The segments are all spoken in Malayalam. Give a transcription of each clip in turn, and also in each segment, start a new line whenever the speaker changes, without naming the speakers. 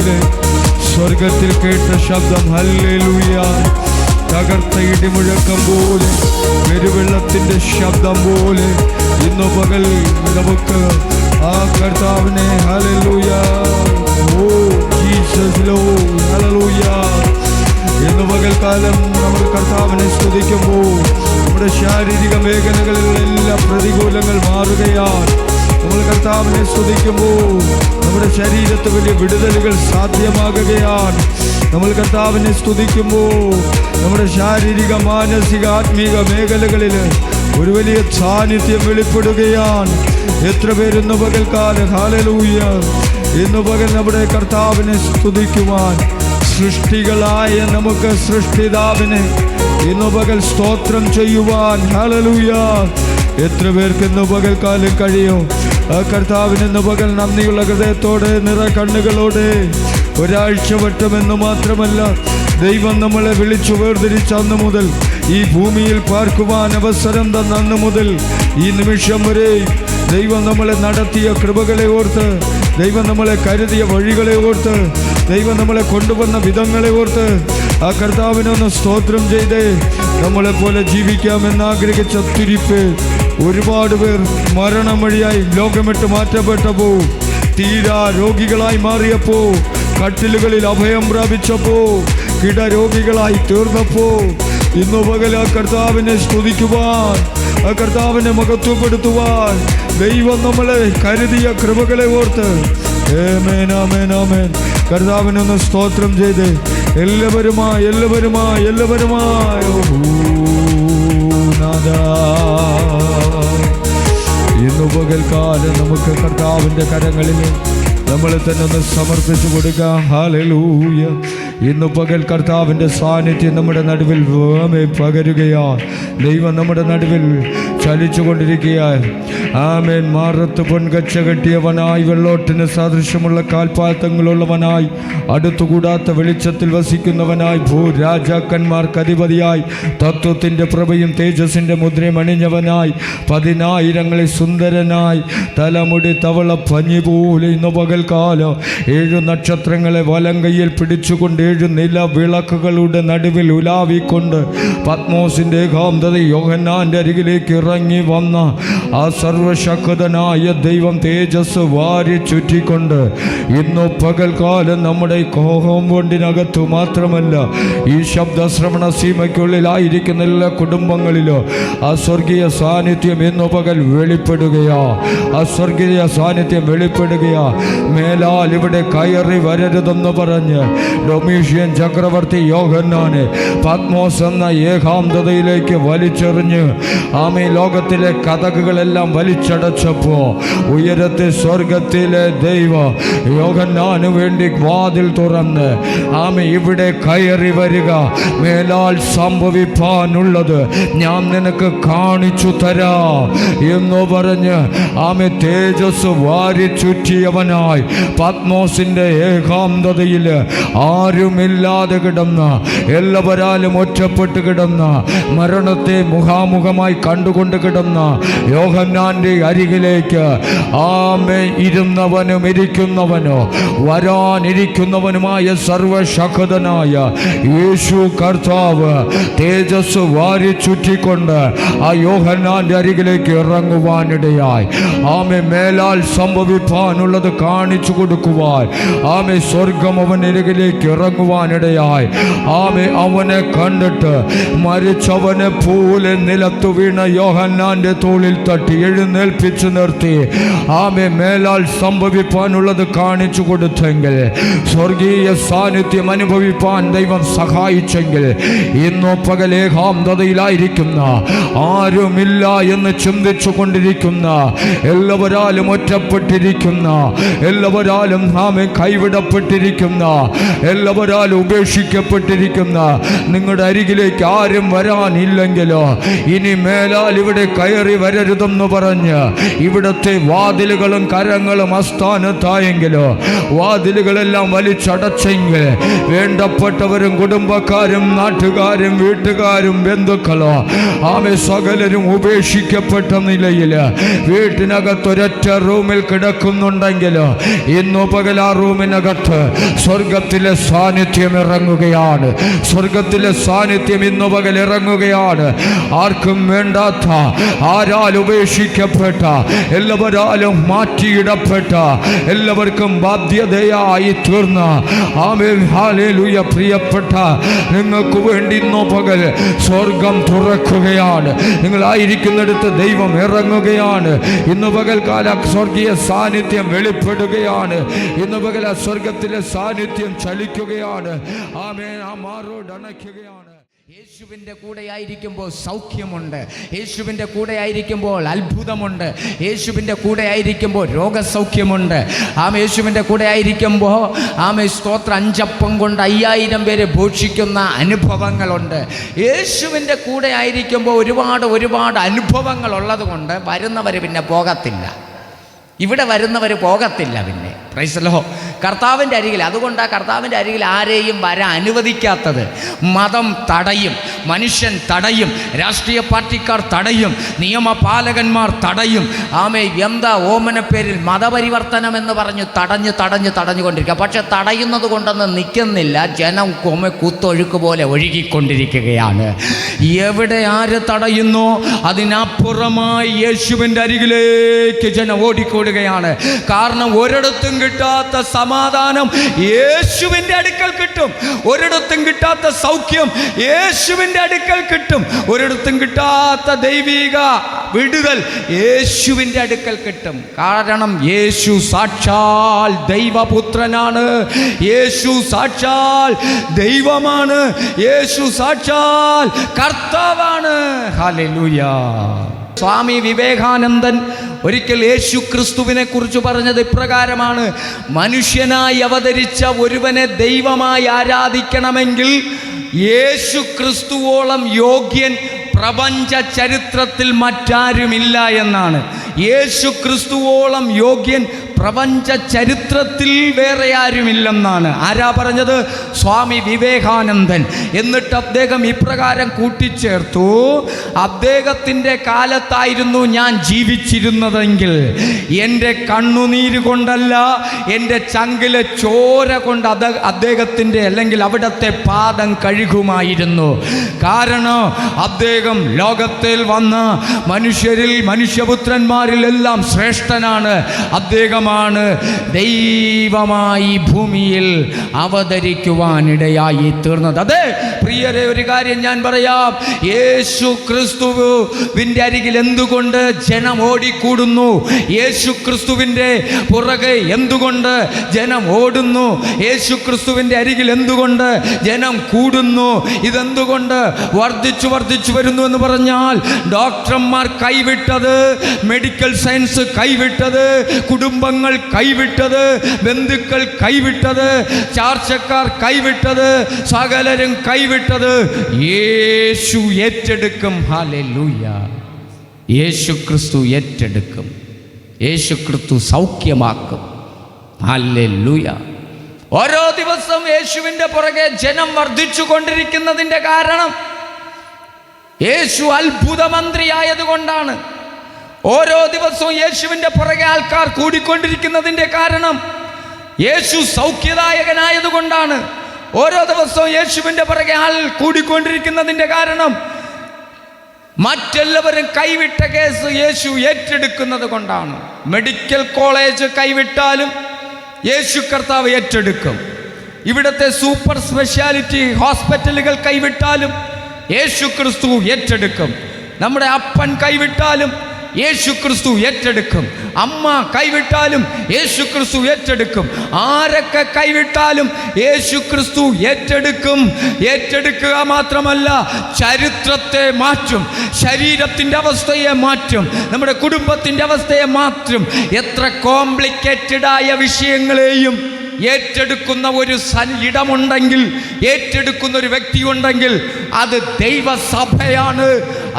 പോലെ സ്വർഗത്തിൽ കേട്ട ശബ്ദം ഹല്ലേലൂയ. തകർത്ത ഇടിമുഴക്കം പോലെ, പെരുവെള്ളത്തിന്റെ ശബ്ദം പോലെ ഇന്നു പകൽ നമുക്ക് ആ കർത്താവിനെ hallelujah, oh Jesus Lord hallelujah. ഇന്ന് പകൽക്കാലം നമ്മൾ കർത്താവിനെ സ്തുതിക്കുമ്പോൾ നമ്മുടെ ശാരീരിക മേഖലകളിലെല്ലാം പ്രതികൂലങ്ങൾ മാറുകയാണ്. നമ്മൾ കർത്താവിനെ സ്തുതിക്കുമ്പോൾ നമ്മുടെ ശരീരത്തിൽ വലിയ വിടുതലുകൾ സാധ്യമാകുകയാണ്. നമ്മൾ കർത്താവിനെ സ്തുതിക്കുമ്പോൾ നമ്മുടെ ശാരീരിക, മാനസിക, ആത്മീക മേഖലകളിൽ ഒരു വലിയ സാന്നിധ്യം വെളിപ്പെടുകയാണ്. എത്ര പേരിന്ന് പകൽക്കാലം ഹല്ലേലൂയ ഇന്ന് പകൽ നമ്മുടെ കർത്താവിനെ സ്തുതിക്കുവാൻ, സൃഷ്ടികളായ നമുക്ക് സൃഷ്ടിതാവിനെ ഇന്ന് പകൽ സ്തോത്രം ചെയ്യുവാൻ ഹല്ലേലൂയ. എത്ര പേർക്ക് ഇന്ന് പകൽക്കാലം കഴിയും ആ കർത്താവിന് ഇന്ന് പകൽ നന്ദിയുള്ള ഹൃദയത്തോടെ, നിറ കണ്ണുകളോടെ, ഒരാഴ്ച വട്ടമെന്ന് മാത്രമല്ല, ദൈവം നമ്മളെ വിളിച്ചു വേർതിരിച്ച അന്ന് മുതൽ, ഈ ഭൂമിയിൽ പാർക്കുവാൻ അവസരം തന്ന അന്ന് മുതൽ ഈ നിമിഷം വരെ ദൈവം നമ്മളെ നടത്തിയ കൃപകളെ ഓർത്ത്, ദൈവം നമ്മളെ കരുതിയ വഴികളെ ഓർത്ത്, ദൈവം നമ്മളെ കൊണ്ടുവന്ന വിധങ്ങളെ ഓർത്ത് ആ കർത്താവിനൊന്ന് സ്തോത്രം ചെയ്തേ. നമ്മളെപ്പോലെ ജീവിക്കാമെന്ന് ആഗ്രഹിച്ച ഒത്തിരി പേർ, ഒരുപാട് പേർ മരണം വഴിയായി ലോകമിട്ട് മാറ്റപ്പെട്ടപ്പോൾ, തീരാ രോഗികളായി മാറിയപ്പോൾ, കട്ടിലുകളിൽ അഭയം പ്രാപിച്ചപ്പോൾ, കിടരോഗികളായി തീർന്നപ്പോൾ ഇന്നു പകൽ ആ കർത്താവിനെ സ്തുതിക്കുവാൻ, ആ കർത്താവിനെ മഹത്വപ്പെടുത്തുവാൻ ദൈവം നമ്മളെ കരുതിയ കൃപകളെ ഓർത്ത് ആമേൻ ആമേൻ ആമേൻ കർത്താവിനൊന്ന് സ്തോത്രം ചെയ്ത് എല്ലാവരുമായി ഇന്നു പകൽക്കാലം നമുക്ക് കർത്താവിൻ്റെ കരങ്ങളിൽ നമ്മളെ തന്നെ ഒന്ന് സമർപ്പിച്ചു കൊടുക്കാം. ഹല്ലേലൂയ. ഇന്ന് പകൽ കർത്താവിൻ്റെ സാന്നിധ്യം നമ്മുടെ നടുവിൽ പകരുകയാണ്. ദൈവം നമ്മുടെ നടുവിൽ ചലിച്ചുകൊണ്ടിരിക്കുകയാണ്. ആമേൻ. മാറത്ത് പൊൻകച്ച കെട്ടിയവനായി, വെള്ളോട്ടിന് സദൃശ്യമുള്ള കാൽപാദങ്ങളുള്ളവനായി, അടുത്തുകൂടാത്ത വെളിച്ചത്തിൽ വസിക്കുന്നവനായി, ഭൂരാജാക്കന്മാർക്ക് അധിപതിയായി, തത്വത്തിൻ്റെ പ്രഭയും തേജസ്സിൻ്റെ മുദ്രയും അണിഞ്ഞവനായി, 10,000 സുന്ദരനായി, തലമുടി തവള പഞ്ഞി പോലെ ഇന്ന് പകൽക്കാലം 7 നക്ഷത്രങ്ങളെ വലം കയ്യിൽ പിടിച്ചുകൊണ്ട് 7 നിലവിളക്കുകളുടെ നടുവിൽ ഉലാവിക്കൊണ്ട് പത്മോസിൻ്റെ ഏകാന്തത യോഹന്നാൻ്റെ അരികിലേക്ക് ഇറങ്ങി വന്ന ആ സർവശക്തനായ ദൈവം തേജസ് വാരി ചുറ്റിക്കൊണ്ട് ഇന്നു പകൽക്കാലം നമ്മുടെ കോമ്പൗണ്ടിനകത്തു മാത്രമല്ല, ഈ ശബ്ദശ്രവണ സീമയ്ക്കുള്ളിലായിരിക്കുന്ന എല്ലാ കുടുംബങ്ങളിലും ആ സ്വർഗീയ സാന്നിധ്യം ഇന്നു പകൽ വെളിപ്പെടുകയാ. ആ സ്വർഗീയ സാന്നിധ്യം വെളിപ്പെടുകയാ. മേലാൽ ഇവിടെ കയറി വരരുതെന്ന് പറഞ്ഞ് ഡൊമീഷ്യൻ ചക്രവർത്തി യോഹന്നാനെ പത്മോസ് എന്ന ഏകാന്തതയിലേക്ക് വലിച്ചെറിഞ്ഞ് ആമേ ലോകത്തിലെ കഥകളെല്ലാം വലിച്ചടച്ചപ്പോൾ ഉയരത്തെ സ്വർഗത്തിലെ ദൈവം യോഹന്നാനു വേണ്ടി വാതിൽ തുറന്ന് ആമേ ഇവിടെ കയറി വരിക, മേലാൽ സംഭവിപ്പാനുള്ളത് ഞാൻ നിനക്ക് കാണിച്ചു തരാ എന്ന് പറഞ്ഞ് ആമേ തേജസ് വാരി ചുറ്റിയവനായി പത്മോസിൻ്റെ ഏകാന്തതയിൽ ആരുമില്ലാതെ കിടന്ന, എല്ലാവരാലും ഒറ്റപ്പെട്ട് കിടന്ന, മരണത്തെ മുഖാമുഖമായി കണ്ടുകൊണ്ട് കിടന്ന യോഹന്നാന്റെ അരികിലേക്ക് ആമേ ഇരുന്നവനും ഇരിക്കുന്നവനോ വരാനിരിക്കുന്നവനുമായ സർവശക്തനായ യേശു കർത്താവ് തേജസ് വാരി ചുറ്റിക്കൊണ്ട് ആ യോഹന്നാന്റെ അരികിലേക്ക് ഇറങ്ങുവാനിടയായി. ആമേ മേലാൽ സംഭവിപ്പാനുള്ളത് കാണിച്ചു കൊടുക്കുവാൻ ആമേ സ്വർഗം അവനരികിലേക്ക് ഇറങ്ങുവാനിടയായി. ആമേ അവനെ കണ്ടിട്ട് മരിച്ചവനെ പോലെ നിലത്തു വീണ യോഹന്നാന്റെ തോളിൽ തട്ടി എഴുന്നേൽപ്പിച്ചു നിർത്തി ആമേ മേലാൽ സംഭവിപ്പാനുള്ളത് കാണിച്ചു കൊടുത്തെങ്കിൽ, സ്വർഗീയ സാന്നിധ്യം അനുഭവിപ്പാൻ ദൈവം സഹായിച്ചെങ്കിൽ, ഇന്നോ പകൽ ഏകാന്തതയിലായിരിക്കുന്ന, ആരുമില്ല എന്ന് ചിന്തിച്ചു കൊണ്ടിരിക്കുന്ന, എല്ലാവരാലും ഒറ്റപ്പെട്ടിരിക്കുന്ന, എല്ലാവരാലും ആമേ കൈവിടപ്പെട്ടിരിക്കുന്ന, എല്ലാവരും എല്ലാവരാലും ഉപേക്ഷിക്കപ്പെട്ടിരിക്കുന്ന നിങ്ങളുടെ അരികിലേക്ക് ആരും വരാനില്ലെങ്കിലോ ഇനി മേലാൽ ഇവിടെ കയറി വരരുതെന്ന് പറഞ്ഞ് ഇവിടുത്തെ വാതിലുകളും കരങ്ങളും അസ്ഥാനത്തായെങ്കിലോ വാതിലുകളെല്ലാം വലിച്ചടച്ചെങ്കിൽ വേണ്ടപ്പെട്ടവരും കുടുംബക്കാരും നാട്ടുകാരും വീട്ടുകാരും ബന്ധുക്കളോ ആമേ സകലരും ഉപേക്ഷിക്കപ്പെട്ട നിലയിൽ വീട്ടിനകത്തൊരൊറ്റ റൂമിൽ കിടക്കുന്നുണ്ടെങ്കിലോ ഇന്നു പകൽ ആ റൂമിനകത്ത് സ്വർഗത്തിലെ സാന്നിധ്യം ഇറങ്ങുകയാണ്. സ്വർഗത്തിലെ സാന്നിധ്യം ഇന്നു പകൽ ഇറങ്ങുകയാണ്. ആർക്കും വേണ്ടാത്ത, ആരാൽ ഉപേക്ഷിക്കപ്പെട്ട, എല്ലാവരാലും മാറ്റിയിടപ്പെട്ട, എല്ലാവർക്കും ബാധ്യതയായി തീർന്ന ആമേൻ ഹല്ലേലൂയ പ്രിയപ്പെട്ട നിങ്ങൾക്ക് വേണ്ടി ഇന്നു പകൽ സ്വർഗം തുറക്കുകയാണ്. നിങ്ങളായിരിക്കുന്നിടത്ത് ദൈവം ഇറങ്ങുകയാണ്. ഇന്നു പകൽക്കാല സ്വർഗീയ സാന്നിധ്യം വെളിപ്പെടുകയാണ്. ഇന്നു പകൽ സ്വർഗത്തിലെ സാന്നിധ്യം ചലിക്കുകയാണ്. ആമേൻ. ആ മാറോട് അണയ്ക്കുകയാണ്. യേശുവിൻ്റെ കൂടെയായിരിക്കുമ്പോൾ സൗഖ്യമുണ്ട്. യേശുവിൻ്റെ കൂടെയായിരിക്കുമ്പോൾ അത്ഭുതമുണ്ട്. യേശുവിൻ്റെ കൂടെയായിരിക്കുമ്പോൾ രോഗസൗഖ്യമുണ്ട്. യേശുവിൻ്റെ കൂടെയായിരിക്കുമ്പോൾ സ്തോത്ര 5 അപ്പം കൊണ്ട് 5000 പേരെ ഭോഷിക്കുന്ന അനുഭവങ്ങളുണ്ട്. യേശുവിൻ്റെ കൂടെയായിരിക്കുമ്പോൾ ഒരുപാട് അനുഭവങ്ങൾ ഉള്ളത് കൊണ്ട് വരുന്നവർ പിന്നെ പോകത്തില്ല. ഇവിടെ വരുന്നവർ പോകത്തില്ല. പിന്നെ പ്രൈസ് ദി ലോർഡ്. കർത്താവിൻ്റെ അരികിൽ, അതുകൊണ്ടാണ് കർത്താവിൻ്റെ അരികിൽ ആരെയും വരാൻ അനുവദിക്കാത്തത്. മതം തടയും, മനുഷ്യൻ തടയും, രാഷ്ട്രീയ പാർട്ടിക്കാർ തടയും, നിയമപാലകന്മാർ തടയും. എന്താ ഓമന പേരിൽ മതപരിവർത്തനം എന്ന് പറഞ്ഞു തടഞ്ഞുകൊണ്ടിരിക്കുക. പക്ഷെ തടയുന്നത് കൊണ്ടൊന്നും നിൽക്കുന്നില്ല. ജനം കുത്തൊഴുക്ക് പോലെ ഒഴുകിക്കൊണ്ടിരിക്കുകയാണ്. എവിടെ ആര് തടയുന്നോ അതിനപ്പുറമായി യേശുവിൻ്റെ അരികിലേക്ക് ജനം ഓടിക്കൂടുകയാണ്. കാരണം ഒരിടത്തും കിട്ടാത്ത സമാധാനം യേശുവിൻ്റെ അടുക്കൽ കിട്ടും. ഒരിടത്തും കിട്ടാത്ത സൗഖ്യം യേശുവിൻ്റെ അടുക്കൽ കിട്ടും. ഒരിടത്തും കിട്ടാത്ത ദൈവിക വിടുതൽ യേശുവിൻ്റെ അടുക്കൽ കിട്ടും. കാരണം യേശു സാക്ഷാൽ ദൈവപുത്രനാണ്. യേശു സാക്ഷാൽ ദൈവമാണ്. യേശു സാക്ഷാൽ കർത്താവാണ്. ഹല്ലേലൂയ. സ്വാമി വിവേകാനന്ദൻ ഒരിക്കൽ യേശു ക്രിസ്തുവിനെ കുറിച്ച് പറഞ്ഞത് ഇപ്രകാരമാണ്: മനുഷ്യനായി അവതരിച്ച ഒരുവനെ ദൈവമായി ആരാധിക്കണമെങ്കിൽ യേശു ക്രിസ്തുവോളം യോഗ്യൻ പ്രപഞ്ച ചരിത്രത്തിൽ മറ്റാരുമില്ല എന്നാണ്. യേശു ക്രിസ്തുവോളം യോഗ്യൻ പ്രപഞ്ച ചരിത്രത്തിൽ വേറെ ആരുമില്ലെന്നാണ്. ആരാ പറഞ്ഞത്? സ്വാമി വിവേകാനന്ദൻ. എന്നിട്ട് അദ്ദേഹം ഇപ്രകാരം കൂട്ടിച്ചേർത്തു: അദ്ദേഹത്തിൻ്റെ കാലത്തായിരുന്നു ഞാൻ ജീവിച്ചിരുന്നതെങ്കിൽ എൻ്റെ കണ്ണുനീര് കൊണ്ടല്ല, എൻ്റെ ചങ്കിലെ ചോര കൊണ്ട് അദ്ദേഹത്തിൻ്റെ അല്ലെങ്കിൽ അവിടുത്തെ പാദം കഴുകുമായിരുന്നു. കാരണം അദ്ദേഹം ലോകത്തിൽ വന്ന മനുഷ്യപുത്രന്മാരിലെല്ലാം ശ്രേഷ്ഠനാണ്. അദ്ദേഹമാണ് ദൈവമായി ഭൂമിയിൽ അവതരിക്കുവാനിടയായി തീർന്നത്. അതെ പ്രിയരെ, ഒരു കാര്യം ഞാൻ പറയാം. യേശു ക്രിസ്തുവിൻ്റെ അരികിൽ എന്തുകൊണ്ട് ജനം ഓടിക്കൂടുന്നു? യേശു ക്രിസ്തുവിൻ്റെ പുറകെ എന്തുകൊണ്ട് ജനം ഓടുന്നു? യേശു ക്രിസ്തുവിൻ്റെ അരികിൽ എന്തുകൊണ്ട് ജനം കൂടുന്നു? ഇതെന്തുകൊണ്ട് വർദ്ധിച്ചു വരുന്നു എന്ന് പറഞ്ഞാൽ, ഡോക്ടർമാർ കൈവിട്ടത്, മെഡിക്കൽ സയൻസ് കൈവിട്ടത്, കുടുംബങ്ങൾ കൈവിട്ടത്, ബന്ധുക്കൾ കൈവിട്ടത്, ചാർച്ചക്കാർ കൈവിട്ടത്, സകലരും കൈവിട്ടത് യേശു ഏറ്റെടുക്കും. ഹല്ലേലൂയ. യേശു ക്രിസ്തു ഏറ്റെടുക്കും. യേശു ക്രിസ്തു സൗഖ്യമാക്കും. ഹല്ലേലൂയ. ഓരോ ദിവസവും യേശുവിൻ്റെ പുറകെ ജനം വർദ്ധിച്ചു കൊണ്ടിരിക്കുന്നതിൻ്റെ കാരണം യേശു അത്ഭുതമന്ത്രിയായതുകൊണ്ടാണ്. ഓരോ ദിവസവും യേശുവിൻ്റെ പുറകെ ആൾക്കാർ കൂടിക്കൊണ്ടിരിക്കുന്നതിൻ്റെ കാരണം യേശു സൗഖ്യദായകനായതുകൊണ്ടാണ്. ഓരോ ദിവസവും യേശുവിൻ്റെ പുറകെ ആൾ കൂടിക്കൊണ്ടിരിക്കുന്നതിൻ്റെ കാരണം മറ്റെല്ലാവരും കൈവിട്ട കേസ് യേശു ഏറ്റെടുക്കുന്നത് കൊണ്ടാണ്. മെഡിക്കൽ കോളേജ് കൈവിട്ടാലും യേശു കർത്താവ് ഏറ്റെടുക്കും. ഇവിടുത്തെ സൂപ്പർ സ്പെഷ്യാലിറ്റി ഹോസ്പിറ്റലുകൾ കൈവിട്ടാലും യേശു ക്രിസ്തു ഏറ്റെടുക്കും. നമ്മുടെ അപ്പൻ കൈവിട്ടാലും യേശു ക്രിസ്തു ഏറ്റെടുക്കും. അമ്മ കൈവിട്ടാലും യേശു ക്രിസ്തു ഏറ്റെടുക്കും. ആരൊക്കെ കൈവിട്ടാലും യേശു ക്രിസ്തു ഏറ്റെടുക്കും. ഏറ്റെടുക്കുക മാത്രമല്ല, ചരിത്രത്തെ മാറ്റും, ശരീരത്തിൻ്റെ അവസ്ഥയെ മാറ്റും, നമ്മുടെ കുടുംബത്തിൻ്റെ അവസ്ഥയെ മാറ്റും. എത്ര കോംപ്ലിക്കേറ്റഡായ വിഷയങ്ങളെയും ഏറ്റെടുക്കുന്ന ഒരു ഇടമുണ്ടെങ്കിൽ, ഏറ്റെടുക്കുന്ന ഒരു വ്യക്തി ഉണ്ടെങ്കിൽ അത് ദൈവസഭയാണ്,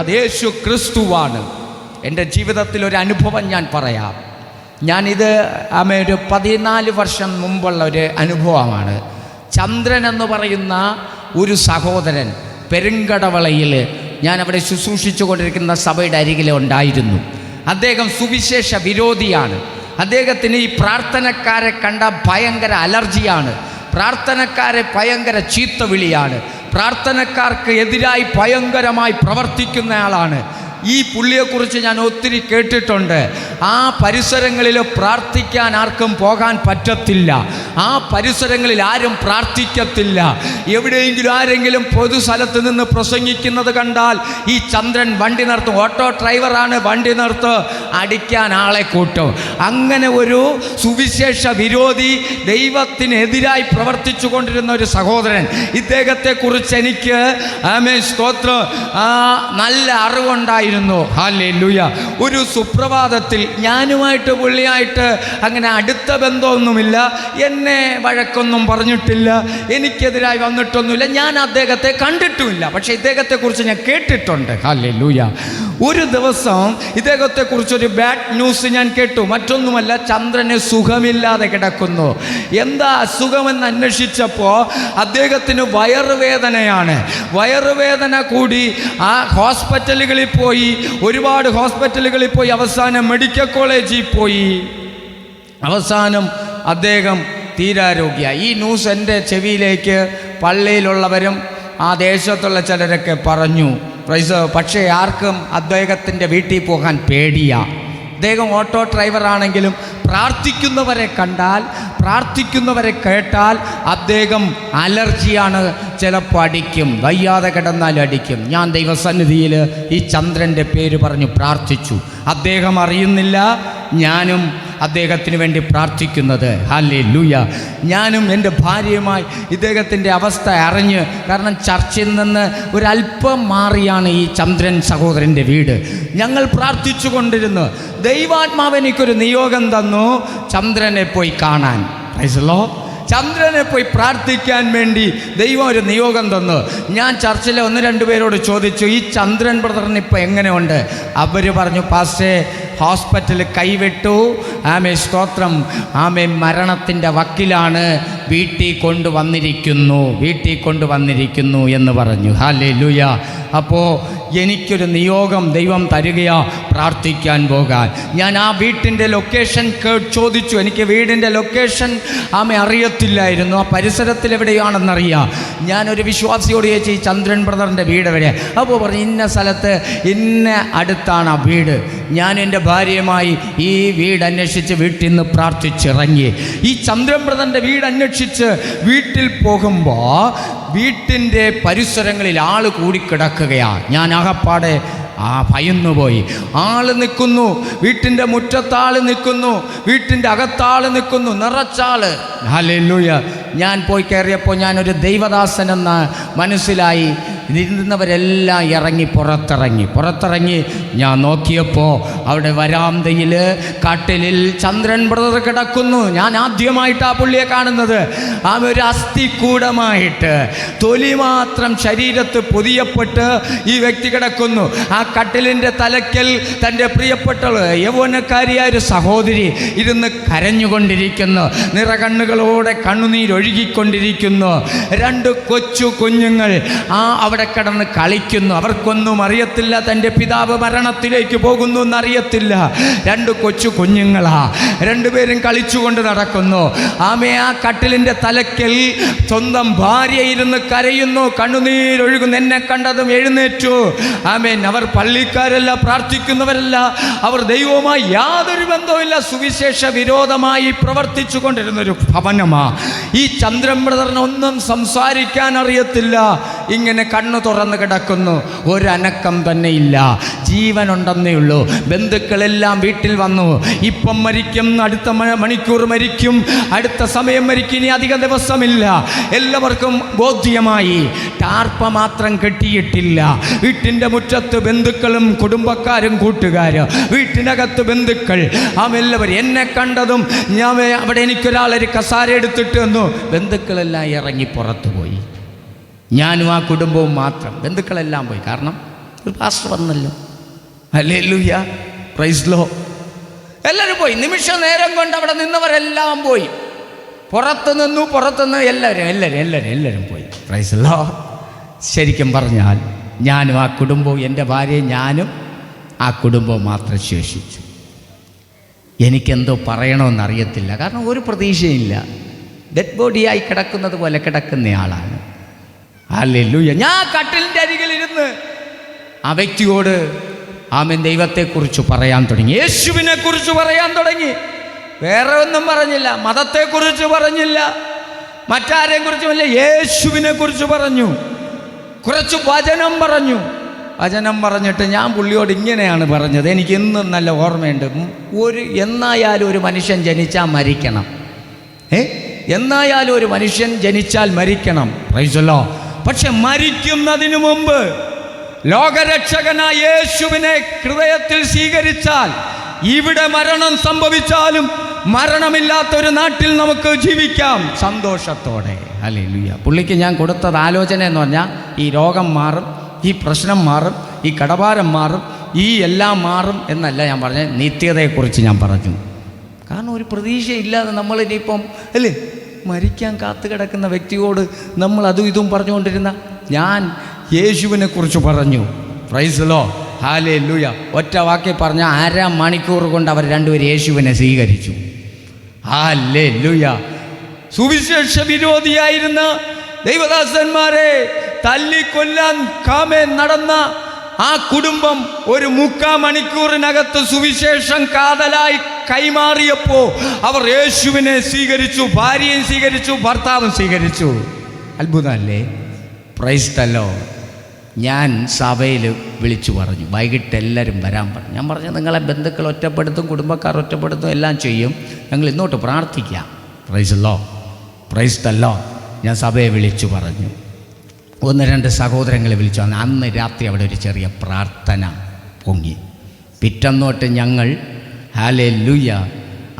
അത് യേശു ക്രിസ്തുവാണ്. എൻ്റെ ജീവിതത്തിൽ ഒരു അനുഭവം ഞാൻ പറയാം. ഞാനിത് ഒരു 14 വർഷം മുമ്പുള്ള ഒരു അനുഭവമാണ്. ചന്ദ്രൻ എന്ന് പറയുന്ന ഒരു സഹോദരൻ പെരുങ്കടവളയിൽ ഞാൻ അവിടെ ശുശ്രൂഷിച്ചു കൊണ്ടിരിക്കുന്ന സഭയുടെ അരികിൽ ഉണ്ടായിരുന്നു. അദ്ദേഹം സുവിശേഷ വിരോധിയാണ്. അദ്ദേഹത്തിന് ഈ പ്രാർത്ഥനക്കാരെ കണ്ട ഭയങ്കര അലർജിയാണ്. പ്രാർത്ഥനക്കാരെ ഭയങ്കര ചീത്തവിളിയാണ്. പ്രാർത്ഥനക്കാർക്ക് എതിരായി ഭയങ്കരമായി പ്രവർത്തിക്കുന്ന ആളാണ്. ഈ പുള്ളിയെക്കുറിച്ച് ഞാൻ ഒത്തിരി കേട്ടിട്ടുണ്ട്. ആ പരിസരങ്ങളിൽ പ്രാർത്ഥിക്കാൻ ആർക്കും പോകാൻ പറ്റത്തില്ല. ആ പരിസരങ്ങളിൽ ആരും പ്രാർത്ഥിക്കത്തില്ല. എവിടെയെങ്കിലും ആരെങ്കിലും പൊതുസ്ഥലത്ത് നിന്ന് പ്രസംഗിക്കുന്നത് കണ്ടാൽ ഈ ചന്ദ്രൻ വണ്ടി നിർത്തും. ഓട്ടോ ഡ്രൈവറാണ്, വണ്ടി നിർത്ത്, അടിക്കാൻ ആളെ കൂട്ടും. അങ്ങനെ ഒരു സുവിശേഷ വിരോധി, ദൈവത്തിനെതിരായി പ്രവർത്തിച്ചു കൊണ്ടിരുന്ന ഒരു സഹോദരൻ. ഇദ്ദേഹത്തെക്കുറിച്ച് എനിക്ക് സ്തോത്രം നല്ല അറിവുണ്ടായി. ഹല്ലേലൂയ. ഒരു സുപ്രഭാതത്തിൽ ഞാനുമായിട്ട് പുള്ളിയായിട്ട് അങ്ങനെ അടുത്ത ബന്ധമൊന്നുമില്ല. എന്നെ വഴക്കൊന്നും പറഞ്ഞിട്ടില്ല, എനിക്കെതിരായി വന്നിട്ടൊന്നുമില്ല. ഞാൻ അദ്ദേഹത്തെ കണ്ടിട്ടുമില്ല, പക്ഷേ ഇദ്ദേഹത്തെക്കുറിച്ച് ഞാൻ കേട്ടിട്ടുണ്ട്. ഹല്ലേലൂയ. ഒരു ദിവസം ഇദ്ദേഹത്തെക്കുറിച്ചൊരു ബാഡ് ന്യൂസ് ഞാൻ കേട്ടു. മറ്റൊന്നുമല്ല, ചന്ദ്രന് സുഖമില്ലാതെ കിടക്കുന്നു. എന്താ അസുഖമെന്ന് അന്വേഷിച്ചപ്പോൾ അദ്ദേഹത്തിന് വയറുവേദനയാണ്. വയറുവേദന കൂടി ആ ഹോസ്പിറ്റലുകളിൽ പോയി, ഒരുപാട് ഹോസ്പിറ്റലുകളിൽ പോയി, അവസാനം മെഡിക്കൽ കോളേജിൽ പോയി. അവസാനം അദ്ദേഹം തീരാരോഗ്യമായി. ഈ ന്യൂസ് എൻ്റെ ചെവിയിലേക്ക് പള്ളിയിലുള്ളവരും ആ ദേശത്തുള്ള ചിലരൊക്കെ പറഞ്ഞു. പക്ഷേ ആർക്കും അദ്ദേഹത്തിൻ്റെ വീട്ടിൽ പോകാൻ പേടിയാണ്. അദ്ദേഹം ഓട്ടോ ഡ്രൈവറാണെങ്കിലും പ്രാർത്ഥിക്കുന്നവരെ കണ്ടാൽ, പ്രാർത്ഥിക്കുന്നവരെ കേട്ടാൽ അദ്ദേഹം അലർജിയാണ്. ചിലപ്പോൾ അടിക്കും, വയ്യാതെ കിടന്നാൽ അടിക്കും. ഞാൻ ദൈവസന്നിധിയിൽ ഈ ചന്ദ്രൻ്റെ പേര് പറഞ്ഞു പ്രാർത്ഥിച്ചു. അദ്ദേഹം അറിയുന്നില്ല ഞാനും അദ്ദേഹത്തിന് വേണ്ടി പ്രാർത്ഥിക്കുന്നത്. ഹല്ലേലൂയ. ഞാനും എൻ്റെ ഭാര്യയുമായി ഇദ്ദേഹത്തിൻ്റെ അവസ്ഥ അറിഞ്ഞ്, കാരണം ചർച്ചിൽ നിന്ന് ഒരല്പം മാറിയാണ് ഈ ചന്ദ്രൻ സഹോദരൻ്റെ വീട്. ഞങ്ങൾ പ്രാർത്ഥിച്ചു കൊണ്ടിരുന്നു. ദൈവാത്മാവ് എനിക്കൊരു നിയോഗം തന്നു, ചന്ദ്രനെ പോയി കാണാൻ. Price the Lord. ചന്ദ്രനെ പോയി പ്രാർത്ഥിക്കാൻ വേണ്ടി ദൈവം ഒരു നിയോഗം തന്നു. ഞാൻ ചർച്ചിലെ 1-2 പേരോട് ചോദിച്ചു, ഈ ചന്ദ്രൻ ബ്രദറിന് ഇപ്പോൾ എങ്ങനെയുണ്ട്? അവർ പറഞ്ഞു, പാസ്റ്റേ ഹോസ്പിറ്റലിൽ കൈവിട്ടു, സ്തോത്രം, മരണത്തിൻ്റെ വക്കിലാണ്, വീട്ടിൽ കൊണ്ടുവന്നിരിക്കുന്നു എന്ന് പറഞ്ഞു. ഹല്ലേലൂയ. അപ്പോൾ എനിക്കൊരു നിയോഗം ദൈവം തരികയാ, പ്രാർത്ഥിക്കാൻ പോകാൻ. ഞാൻ ആ വീട്ടിൻ്റെ ലൊക്കേഷൻ ചോദിച്ചു. എനിക്ക് വീടിൻ്റെ ലൊക്കേഷൻ അറിയത്തില്ലായിരുന്നു. ആ പരിസരത്തിൽ എവിടെയാണെന്നറിയാം. ഞാനൊരു വിശ്വാസിയോട് ചോദിച്ചു, ഈ ചന്ദ്രൻ ബ്രദറിൻ്റെ വീട് എവിടെയാണ്? അപ്പോൾ പറഞ്ഞു, ഇന്ന സ്ഥലത്ത് ഇന്ന അടുത്താണ് ആ വീട്. ഞാൻ എൻ്റെ ഭാര്യയുമായി ഈ വീട് അന്വേഷിച്ച് വീട്ടിൽ നിന്ന് പ്രാർത്ഥിച്ചിറങ്ങി. ഈ ചന്ദ്രൻ ബ്രദറിൻ്റെ വീട് അന്വേഷിച്ച് വീട്ടിൽ പോകുമ്പോൾ വീട്ടിൻ്റെ പരിസരങ്ങളിൽ ആൾ കൂടിക്കിടക്കുകയാണ്. ഞാൻ ആകപ്പാടെ ഭയന്നുപോയി. ആള് നിൽക്കുന്നു, വീട്ടിൻ്റെ മുറ്റത്താൾ നിൽക്കുന്നു, വീട്ടിൻ്റെ അകത്താൾ നിൽക്കുന്നു, നിറച്ചാള്. ഹല്ലേലൂയ. ഞാൻ പോയി കയറിയപ്പോൾ ഞാനൊരു ദൈവദാസനെന്ന് മനസ്സിലായി. ഇരുന്നവരെല്ലാം പുറത്തിറങ്ങി ഞാൻ നോക്കിയപ്പോൾ അവിടെ വരാന്തയിൽ കട്ടിലിൽ ചന്ദ്രൻ ബ്രദർ കിടക്കുന്നു. ഞാൻ ആദ്യമായിട്ട് ആ പുള്ളിയെ കാണുന്നത്. ഒരു അസ്ഥികൂടമായിട്ട് തൊലി മാത്രം ശരീരത്ത് പൊതിയപ്പെട്ട് ഈ വ്യക്തി കിടക്കുന്നു. ആ കട്ടിലിൻ്റെ തലയ്ക്കൽ തൻ്റെ പ്രിയപ്പെട്ട യൗവനക്കാരിയായ ഒരു സഹോദരി ഇരുന്ന് കരഞ്ഞുകൊണ്ടിരിക്കുന്നു. നിറകണ്ണുകളോടെ കണ്ണുനീരൊഴുകിക്കൊണ്ടിരിക്കുന്നു. 2 കൊച്ചു കുഞ്ഞുങ്ങൾ അവിടെ കിടന്ന് കളിക്കുന്നു. അവർക്കൊന്നും അറിയത്തില്ല, തൻ്റെ പിതാവ് മരണത്തിലേക്ക് പോകുന്നു എന്നറിയത്തില്ല. 2 കൊച്ചു കുഞ്ഞുങ്ങളാ, 2 പേരും കളിച്ചുകൊണ്ട് നടക്കുന്നു. ആ കട്ടിലിൻ്റെ തലയ്ക്കൽ സ്വന്തം ഭാര്യ ഇരുന്ന് കരയുന്നു, കണ്ണുനീരൊഴുകുന്നു. എന്നെ കണ്ടതും എഴുന്നേറ്റു. അവർ പള്ളിക്കാരല്ല, പ്രാർത്ഥിക്കുന്നവരല്ല, അവർ ദൈവവുമായി യാതൊരു ബന്ധവുമില്ല. സുവിശേഷ വിരോധമായി പ്രവർത്തിച്ചു കൊണ്ടിരുന്നൊരു ഭവനമാ. ഈ ചന്ദ്രൻ ബ്രദറിന് ഒന്നും സംസാരിക്കാൻ അറിയത്തില്ല. ഇങ്ങനെ കണ്ണു തുറന്ന് കിടക്കുന്നു, ഒരനക്കം തന്നെ ഇല്ല. ജീവനുണ്ടെന്നേ ഉള്ളൂ. ബന്ധുക്കളെല്ലാം വീട്ടിൽ വന്നു. ഇപ്പം മരിക്കും, അടുത്ത മണിക്കൂർ മരിക്കും, അടുത്ത സമയം മരിക്കും, ഇനി അധിക ദിവസമില്ല. എല്ലാവർക്കും ബോധ്യമായി. ടാർപ്പ മാത്രം കെട്ടിയിട്ടില്ല. വീട്ടിൻ്റെ മുറ്റത്ത് ബന്ധുക്കളും കുടുംബക്കാരും കൂട്ടുകാരും, വീട്ടിനകത്ത് ബന്ധുക്കൾ, എല്ലാവരും എന്നെ കണ്ടതും ഞാൻ അവിടെ എനിക്കൊരാളൊരു കസാര എടുത്തിട്ട് വന്നു. ബന്ധുക്കളെല്ലാം ഇറങ്ങി പുറത്തുപോയി. ഞാനും ആ കുടുംബവും മാത്രം. ബന്ധുക്കളെല്ലാം പോയി. കാരണം ഒരു പാസ്റ്റർ വന്നല്ലോ. Hallelujah, praise lord. എല്ലാവരും പോയി. നിമിഷ നേരം കൊണ്ട് അവിടെ നിന്നവരെല്ലാം പോയി. പുറത്തുനിന്ന് എല്ലാവരും പോയി. Praise lord. ശരിക്കും പറഞ്ഞാൽ ഞാനും ആ കുടുംബവും, എൻ്റെ ഭാര്യയും ഞാനും ആ കുടുംബവും മാത്രം ശേഷിച്ചു. എനിക്കെന്തോ പറയണമെന്നറിയത്തില്ല. കാരണം ഒരു പ്രതീക്ഷയില്ല. ഡെഡ് ബോഡിയായി കിടക്കുന്നത് പോലെ കിടക്കുന്നയാളാണ്. ഹല്ലേലൂയ. ഞാൻ കട്ടിലിൻ്റെ അരികിലിരുന്ന് ആ വ്യക്തിയോട് ആമേൻ ദൈവത്തെക്കുറിച്ച് പറയാൻ തുടങ്ങി, യേശുവിനെ കുറിച്ച് പറയാൻ തുടങ്ങി. വേറെ ഒന്നും പറഞ്ഞില്ല, മതത്തെക്കുറിച്ച് പറഞ്ഞില്ല, മറ്റാരെയും കുറിച്ചുമില്ല, യേശുവിനെ കുറിച്ച് പറഞ്ഞു. കുറച്ച് വചനം പറഞ്ഞു. വചനം പറഞ്ഞിട്ട് ഞാൻ പുള്ളിയോട് ഇങ്ങനെയാണ് പറഞ്ഞത്. എനിക്ക് ഇന്നും നല്ല ഓർമ്മയുണ്ട്. എന്നായാലും ഒരു മനുഷ്യൻ ജനിച്ചാൽ മരിക്കണം. എന്നായാലും ഒരു മനുഷ്യൻ ജനിച്ചാൽ മരിക്കണം. Price the Lord. പക്ഷെ മരിക്കുന്നതിന് മുമ്പ് ലോകരക്ഷകനായ യേശുവിനെ ഹൃദയത്തിൽ സ്വീകരിച്ചാൽ ഇവിടെ മരണം സംഭവിച്ചാലും മരണമില്ലാത്തൊരു നാട്ടിൽ നമുക്ക് ജീവിക്കാം സന്തോഷത്തോടെ. ഹല്ലേലൂയ. പുള്ളിക്ക് ഞാൻ കൊടുത്തത് ആലോചന എന്ന് പറഞ്ഞാൽ ഈ രോഗം മാറും, ഈ പ്രശ്നം മാറും, ഈ കടഭാരം മാറും, ഈ എല്ലാം മാറും എന്നല്ല ഞാൻ പറഞ്ഞത്, നിത്യതയെക്കുറിച്ച് ഞാൻ പറഞ്ഞു. കാരണം ഒരു പ്രതീക്ഷയില്ലാതെ നമ്മളിനിയിപ്പം അല്ലേ മരിക്കാൻ കാത്തു കിടക്കുന്ന വ്യക്തിയോട് നമ്മൾ അതും ഇതും പറഞ്ഞുകൊണ്ടിരുന്ന, ഞാൻ യേശുവിനെ കുറിച്ച് പറഞ്ഞു. Price the Lord. ഹല്ലേലൂയ. ഒറ്റ വാക്കി പറഞ്ഞ 1/2 മണിക്കൂർ കൊണ്ട് അവർ രണ്ടുപേരും യേശുവിനെ സ്വീകരിച്ചു. ഹല്ലേലൂയ. സുവിശേഷ വിരോധിയായിരുന്ന ദൈവദാസന്മാരെ തല്ലിക്കൊല്ലാൻ കാമേ നടന്ന ആ കുടുംബം ഒരു 3/4 മണിക്കൂറിനകത്ത് സുവിശേഷം കാതലായി കൈമാറിയപ്പോൾ അവർ യേശുവിനെ സ്വീകരിച്ചു. ഭാര്യയും സ്വീകരിച്ചു, ഭർത്താവും സ്വീകരിച്ചു. അത്ഭുതമല്ലേ? Praise the Lord. ഞാൻ സഭയിൽ വിളിച്ചു പറഞ്ഞു, വൈകിട്ട് എല്ലാവരും വരാൻ പറഞ്ഞു. ഞാൻ പറഞ്ഞു, നിങ്ങളെ ബന്ധുക്കൾ ഒറ്റപ്പെടുത്തും, കുടുംബക്കാർ ഒറ്റപ്പെടുത്തും, എല്ലാം ചെയ്യും, ഞങ്ങൾ ഇന്നോട്ട് പ്രാർത്ഥിക്കാം. Price the Lord. Price the Lord. ഞാൻ സഭയെ വിളിച്ചു പറഞ്ഞു. 1-2 സഹോദരങ്ങളെ വിളിച്ചു. അന്ന് രാത്രി അവിടെ ഒരു ചെറിയ പ്രാർത്ഥന പൊങ്ങി. പിറ്റന്നോട്ട് ഞങ്ങൾ ഹല്ലേലൂയ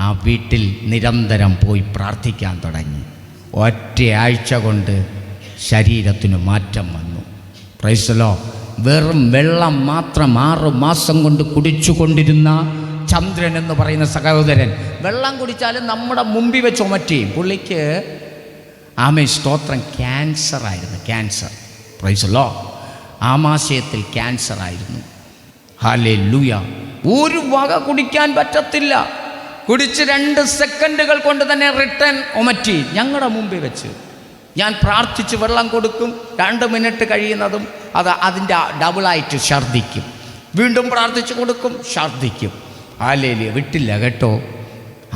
ആ വീട്ടിൽ നിരന്തരം പോയി പ്രാർത്ഥിക്കാൻ തുടങ്ങി. ഒറ്റയാഴ്ച കൊണ്ട് ശരീരത്തിന് മാറ്റം വന്നു. Price the Lord. വെറും വെള്ളം മാത്രം 6 മാസം കൊണ്ട് കുടിച്ചു കൊണ്ടിരുന്ന ചന്ദ്രൻ എന്ന് പറയുന്ന സഹോദരൻ വെള്ളം കുടിച്ചാലും നമ്മുടെ മുമ്പിൽ വെച്ച് ചുമറ്റി. പുള്ളിക്ക് ആമേ സ്തോത്രം, ക്യാൻസർ ആയിരുന്നു. ക്യാൻസർ. Praise the Lord. ആമാശയത്തിൽ ക്യാൻസർ ആയിരുന്നു. ഹല്ലേലൂയ. ഒരു വക കുടിക്കാൻ പറ്റത്തില്ല. കുടിച്ച് 2 സെക്കൻഡുകൾ കൊണ്ട് തന്നെ റിട്ടേൺ ഒമറ്റി ഞങ്ങളുടെ മുമ്പിൽ വെച്ച്. ഞാൻ പ്രാർത്ഥിച്ച് വെള്ളം കൊടുക്കും, 2 മിനിറ്റ് കഴിയുന്നതും അതിൻ്റെ ഡബിളായിട്ട് ഛർദ്ദിക്കും. വീണ്ടും പ്രാർത്ഥിച്ച് കൊടുക്കും, ഛർദ്ദിക്കും. ഹല്ലേലൂയ. വിട്ടില്ല കേട്ടോ.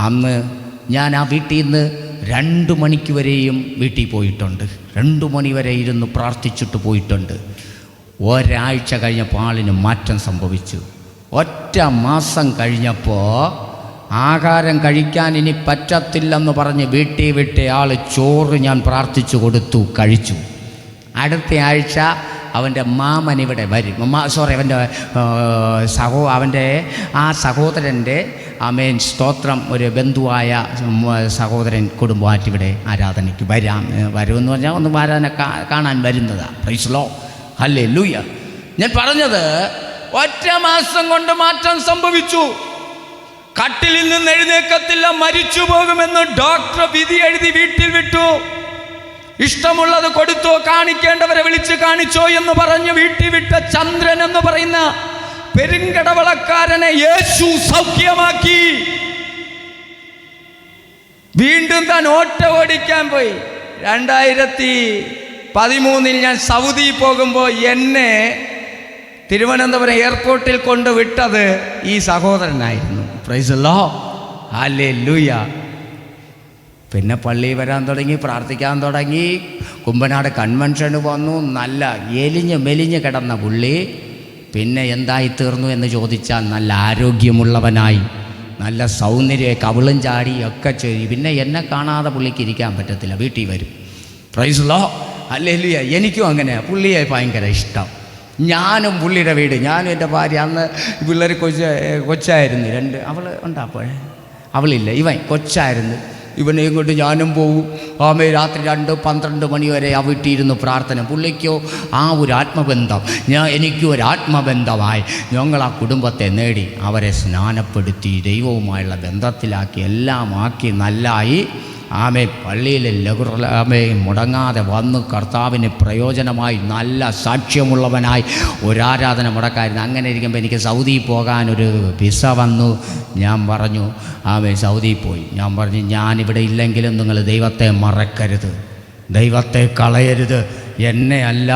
അന്ന് ഞാൻ ആ വീട്ടിൽ നിന്ന് 2 മണിക്ക് വരെയും വീട്ടിൽ പോയിട്ടുണ്ട്. 2 മണി വരെ ഇരുന്ന് പ്രാർത്ഥിച്ചിട്ട് പോയിട്ടുണ്ട്. ഒരാഴ്ച കഴിഞ്ഞപ്പോൾ ആളിന് മാറ്റം സംഭവിച്ചു. 1 മാസം കഴിഞ്ഞപ്പോൾ ആഹാരം കഴിക്കാൻ ഇനി പറ്റത്തില്ലെന്ന് പറഞ്ഞ് വീട്ടിൽ വിട്ട ആൾ ചോറ് ഞാൻ പ്രാർത്ഥിച്ചു കൊടുത്തു, കഴിച്ചു. അടുത്ത ആഴ്ച അവൻ്റെ മാമൻ ഇവിടെ വരും. അവൻ്റെ അവൻ്റെ ആ സഹോദരൻ്റെ ആമേൻ സ്തോത്രം ഒരു ബന്ധുവായ സഹോദരൻ കുടുംബമായിട്ട് ഇവിടെ ആരാധനയ്ക്ക് വരുമെന്ന് പറഞ്ഞാൽ ഒന്ന് ആരാധന കാണാൻ വരുന്നതാണ്. Price the Lord. ഹല്ലേലൂയ. ഞാൻ പറഞ്ഞത് 1 മാസം കൊണ്ട് മാറ്റം സംഭവിച്ചു. കട്ടിലിൽ നിന്ന് എഴുന്നേക്കത്തില്ല, മരിച്ചു പോകുമെന്ന് ഡോക്ടർ വിധി എഴുതി വീട്ടിൽ വിട്ടു. ഇഷ്ടമുള്ളത് കൊടുത്തോ, കാണിക്കേണ്ടവരെ വിളിച്ച് കാണിച്ചോ എന്ന് പറഞ്ഞ് വീട്ടിൽ വിട്ട ചന്ദ്രൻ എന്ന് പറയുന്ന പെരുങ്കടവളക്കാരനെ യേശു സൗഖ്യമാക്കി. വീണ്ടും താൻ ഓട്ടോ ഓടിക്കാൻ പോയി. 2013 ഞാൻ സൗദി പോകുമ്പോൾ എന്നെ തിരുവനന്തപുരം എയർപോർട്ടിൽ കൊണ്ട് വിട്ടത് ഈ സഹോദരനായിരുന്നു. Praise the Lord. ഹല്ലേലൂയ. പിന്നെ പള്ളിയിൽ വരാൻ തുടങ്ങി, പ്രാർത്ഥിക്കാൻ തുടങ്ങി, കുമ്പനാട് കൺവെൻഷന് വന്നു. നല്ല എലിഞ്ഞ് മെലിഞ്ഞ് കിടന്ന പുള്ളി പിന്നെ എന്തായിത്തീർന്നു എന്ന് ചോദിച്ചാൽ നല്ല ആരോഗ്യമുള്ളവനായി, നല്ല സൗന്ദര്യം, കവിളും ചാടി ഒക്കെ ചെയ്യും. പിന്നെ എന്നെ കാണാതെ പുള്ളിക്ക് ഇരിക്കാൻ പറ്റത്തില്ല, വീട്ടിൽ വരും. Praise lord, hallelujah. എനിക്കും അങ്ങനെ പുള്ളിയെ ഭയങ്കര ഇഷ്ടം. ഞാനും പുള്ളിയുടെ വീട്, ഞാനും എൻ്റെ ഭാര്യ, അന്ന് പിള്ളേർ കൊച്ചായിരുന്നു, 2 അവൾ ഉണ്ടാപ്പോഴേ, അവളില്ല, ഇവൻ കൊച്ചായിരുന്നു. ഇവനെയും കൊണ്ട് ഞാനും പോകും. ആമേ രാത്രി 2-12 മണി വരെ ആ വീട്ടിലിരുന്ന് പ്രാർത്ഥന. പുള്ളിക്കോ ആ ഒരു ആത്മബന്ധം, എനിക്കും ഒരു ആത്മബന്ധമായി. ഞങ്ങൾ ആ കുടുംബത്തെ നേടി, അവരെ സ്നാനപ്പെടുത്തി ദൈവവുമായുള്ള ബന്ധത്തിലാക്കി, എല്ലാം ആക്കി നല്ലായി. ആമേ പള്ളിയിൽ ആമേ മുടങ്ങാതെ വന്ന് കർത്താവിന് പ്രയോജനമായി നല്ല സാക്ഷ്യമുള്ളവനായി ഒരാരാധന മുടക്കായിരുന്നു. അങ്ങനെ ഇരിക്കുമ്പോൾ എനിക്ക് സൗദിയിൽ പോകാനൊരു വിസ വന്നു. ഞാൻ പറഞ്ഞു ആമേ സൗദിയിൽ പോയി. ഞാൻ പറഞ്ഞു ഞാനിവിടെ ഇല്ലെങ്കിലും നിങ്ങൾ ദൈവത്തെ മറക്കരുത്, ദൈവത്തെ കളയരുത്, എന്നെ അല്ല.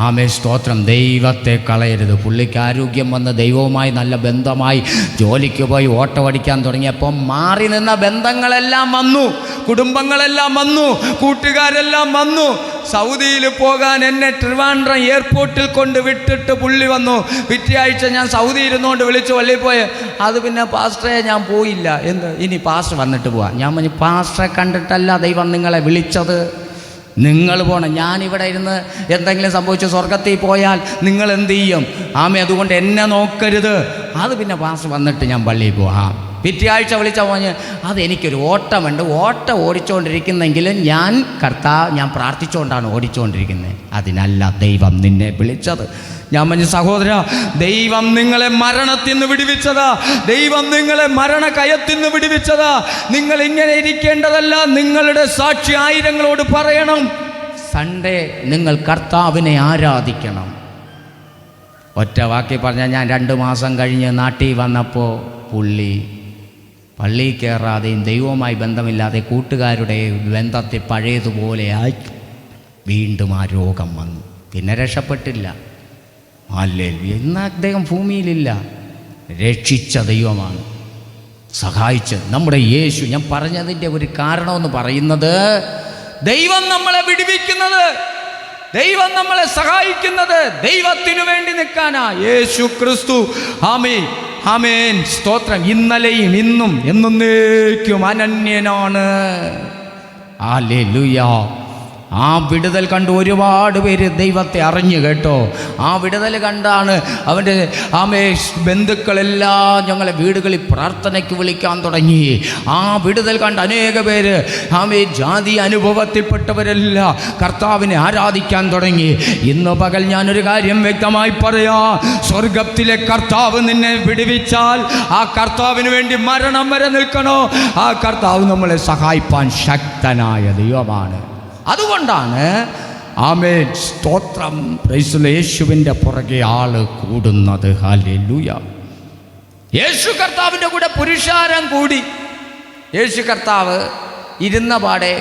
ആമേ സ്തോത്രം, ദൈവത്തെ കളയരുത്. പുള്ളിക്ക് ആരോഗ്യം വന്ന് ദൈവവുമായി നല്ല ബന്ധമായി ജോലിക്ക് പോയി ഓട്ടമടിക്കാൻ തുടങ്ങിയപ്പോൾ മാറി നിന്ന ബന്ധങ്ങളെല്ലാം വന്നു, കുടുംബങ്ങളെല്ലാം വന്നു, കൂട്ടുകാരെല്ലാം വന്നു. സൗദിയിൽ പോകാൻ എന്നെ ട്രിവാൻഡ്രം എയർപോർട്ടിൽ കൊണ്ട് വിട്ടിട്ട് പുള്ളി വന്നു. പിറ്റേയാഴ്ച ഞാൻ സൗദി ഇരുന്നുകൊണ്ട് വിളിച്ചു പള്ളിയിൽ പോയി. അത് പിന്നെ പാസ്റ്ററെ ഞാൻ പോയില്ല, എന്ത് ഇനി പാസ്റ്റർ വന്നിട്ട് പോവാം. ഞാൻ പറഞ്ഞു പാസ്റ്ററെ കണ്ടിട്ടല്ല ദൈവം നിങ്ങളെ വിളിച്ചത്, നിങ്ങൾ പോകണം. ഞാനിവിടെ ഇരുന്ന് എന്തെങ്കിലും സംഭവിച്ചു സ്വർഗത്തിൽ പോയാൽ നിങ്ങൾ എന്ത് ചെയ്യും? ആമേ അതുകൊണ്ട് എന്നെ നോക്കരുത്. അത് പിന്നെ പാസ്റ്റർ വന്നിട്ട് ഞാൻ പള്ളിയിൽ പോകാം. പിറ്റേയാഴ്ച വിളിച്ചാൽ പറഞ്ഞ് അതെനിക്കൊരു ഓട്ടമുണ്ട്, ഓട്ടം ഓടിച്ചുകൊണ്ടിരിക്കുന്നെങ്കിലും ഞാൻ പ്രാർത്ഥിച്ചുകൊണ്ടാണ് ഓടിച്ചുകൊണ്ടിരിക്കുന്നത്, അതിനല്ല ദൈവം നിന്നെ വിളിച്ചത്. ഞാൻ പറഞ്ഞു സഹോദര, ദൈവം നിങ്ങളെ മരണത്തിൽ നിന്ന് വിടുവിച്ചതാ, ദൈവം നിങ്ങളെ മരണകയത്തിൽ നിന്ന് വിടുവിച്ചതാ. നിങ്ങൾ ഇങ്ങനെ ഇരിക്കേണ്ടതല്ല, നിങ്ങളുടെ സാക്ഷി ആയിരങ്ങളോട് പറയണം. സൺഡേ നിങ്ങൾ കർത്താവിനെ ആരാധിക്കണം. ഒറ്റ വാക്കി പറഞ്ഞാൽ ഞാൻ 2 മാസം കഴിഞ്ഞ് നാട്ടിൽ വന്നപ്പോൾ പുള്ളി പള്ളിയിൽ കയറാതെയും ദൈവവുമായി ബന്ധമില്ലാതെ കൂട്ടുകാരുടെ ബന്ധത്തിൽ പഴയതുപോലെ ആയി. വീണ്ടും ആ രോഗം വന്നു, പിന്നെ രക്ഷപ്പെട്ടില്ല. ഹല്ലേലൂയ. ഇന്ന് അദ്ദേഹം ഭൂമിയിലില്ല. രക്ഷിച്ച ദൈവമാണ് സഹായിച്ചത് നമ്മുടെ യേശു. ഞാൻ പറഞ്ഞതിൻ്റെ ഒരു കാരണമെന്ന് പറയുന്നത്, ദൈവം നമ്മളെ വിടുവിക്കുന്നത്, ദൈവം നമ്മളെ സഹായിക്കുന്നത് ദൈവത്തിനു വേണ്ടി നിൽക്കാനാ. യേശു ക്രിസ്തു ആമേൻ ആമേൻ സ്തോത്രം, ഇന്നലെയും ഇന്നും എന്നേക്കും അനന്യനാണ്. ഹല്ലേലൂയ. ആ വിടുതൽ കണ്ട് ഒരുപാട് പേര് ദൈവത്തെ അറിഞ്ഞു കേട്ടോ. ആ വിടുതൽ കണ്ടാണ് അവൻ്റെ ആമേ ബന്ധുക്കളെല്ലാം ഞങ്ങളെ വീടുകളിൽ പ്രാർത്ഥനയ്ക്ക് വിളിക്കാൻ തുടങ്ങി. ആ വിടുതൽ കണ്ട് അനേക പേര് ആമേ ജാതി അനുഭവത്തിൽപ്പെട്ടവരെല്ലാം കർത്താവിനെ ആരാധിക്കാൻ തുടങ്ങി. ഇന്ന് പകൽ ഞാനൊരു കാര്യം വ്യക്തമായി പറയാം, സ്വർഗത്തിലെ കർത്താവ് നിന്നെ വിടുവിച്ചാൽ ആ കർത്താവിന് വേണ്ടി മരണം വരെ നിൽക്കണോ, ആ കർത്താവ് നമ്മളെ സഹായിപ്പാൻ ശക്തനായ ദൈവമാണ്. അതുകൊണ്ടാണ് ആമേൻ സ്തോത്രം, യേശുവിൻ്റെ പുറകെ ആള് കൂടുന്നത്. ഹല്ലേലൂയ. യേശു കർത്താവിൻ്റെ കൂടെ പുരുഷാരം കൂടി. യേശു കർത്താവ് ഇരുന്ന പാടെ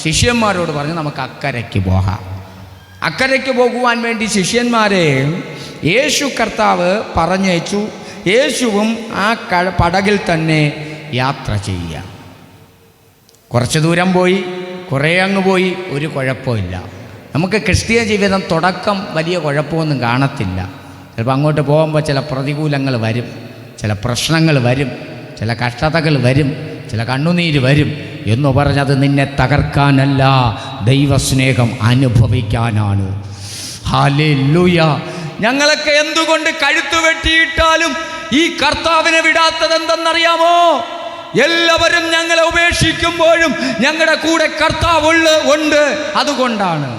ശിഷ്യന്മാരോട് പറഞ്ഞു നമുക്ക് അക്കരയ്ക്ക് പോകാം. അക്കരയ്ക്ക് പോകുവാൻ വേണ്ടി ശിഷ്യന്മാരെ യേശു കർത്താവ് പറഞ്ഞയച്ചു. യേശുവും ആ പടകിൽ തന്നെ യാത്ര ചെയ്യുക. കുറച്ച് ദൂരം പോയി, കുറേ അങ്ങ് പോയി, ഒരു കുഴപ്പമില്ല. നമുക്ക് ക്രിസ്തീയ ജീവിതം തുടക്കം വലിയ കുഴപ്പമൊന്നും കാണത്തില്ല. ചിലപ്പോൾ അങ്ങോട്ട് പോകുമ്പോൾ ചില പ്രതികൂലങ്ങൾ വരും, ചില പ്രശ്നങ്ങൾ വരും, ചില കഷ്ടതകൾ വരും, ചില കണ്ണുനീര് വരും. എന്ന് പറഞ്ഞത് നിന്നെ തകർക്കാനല്ല, ദൈവസ്നേഹം അനുഭവിക്കാനാണ്. ഹല്ലേലൂയ. ഞങ്ങളൊക്കെ എന്തുകൊണ്ട് കഴുത്തു വെട്ടിയിട്ടാലും ഈ കർത്താവിനെ വിടാത്തത് എന്തെന്നറിയാമോ? എല്ലാവരും ഞങ്ങളെ ഉപേക്ഷിക്കുമ്പോഴും ഞങ്ങളുടെ കൂടെ കർത്താവ് ഉണ്ട്. അതുകൊണ്ടാണ്.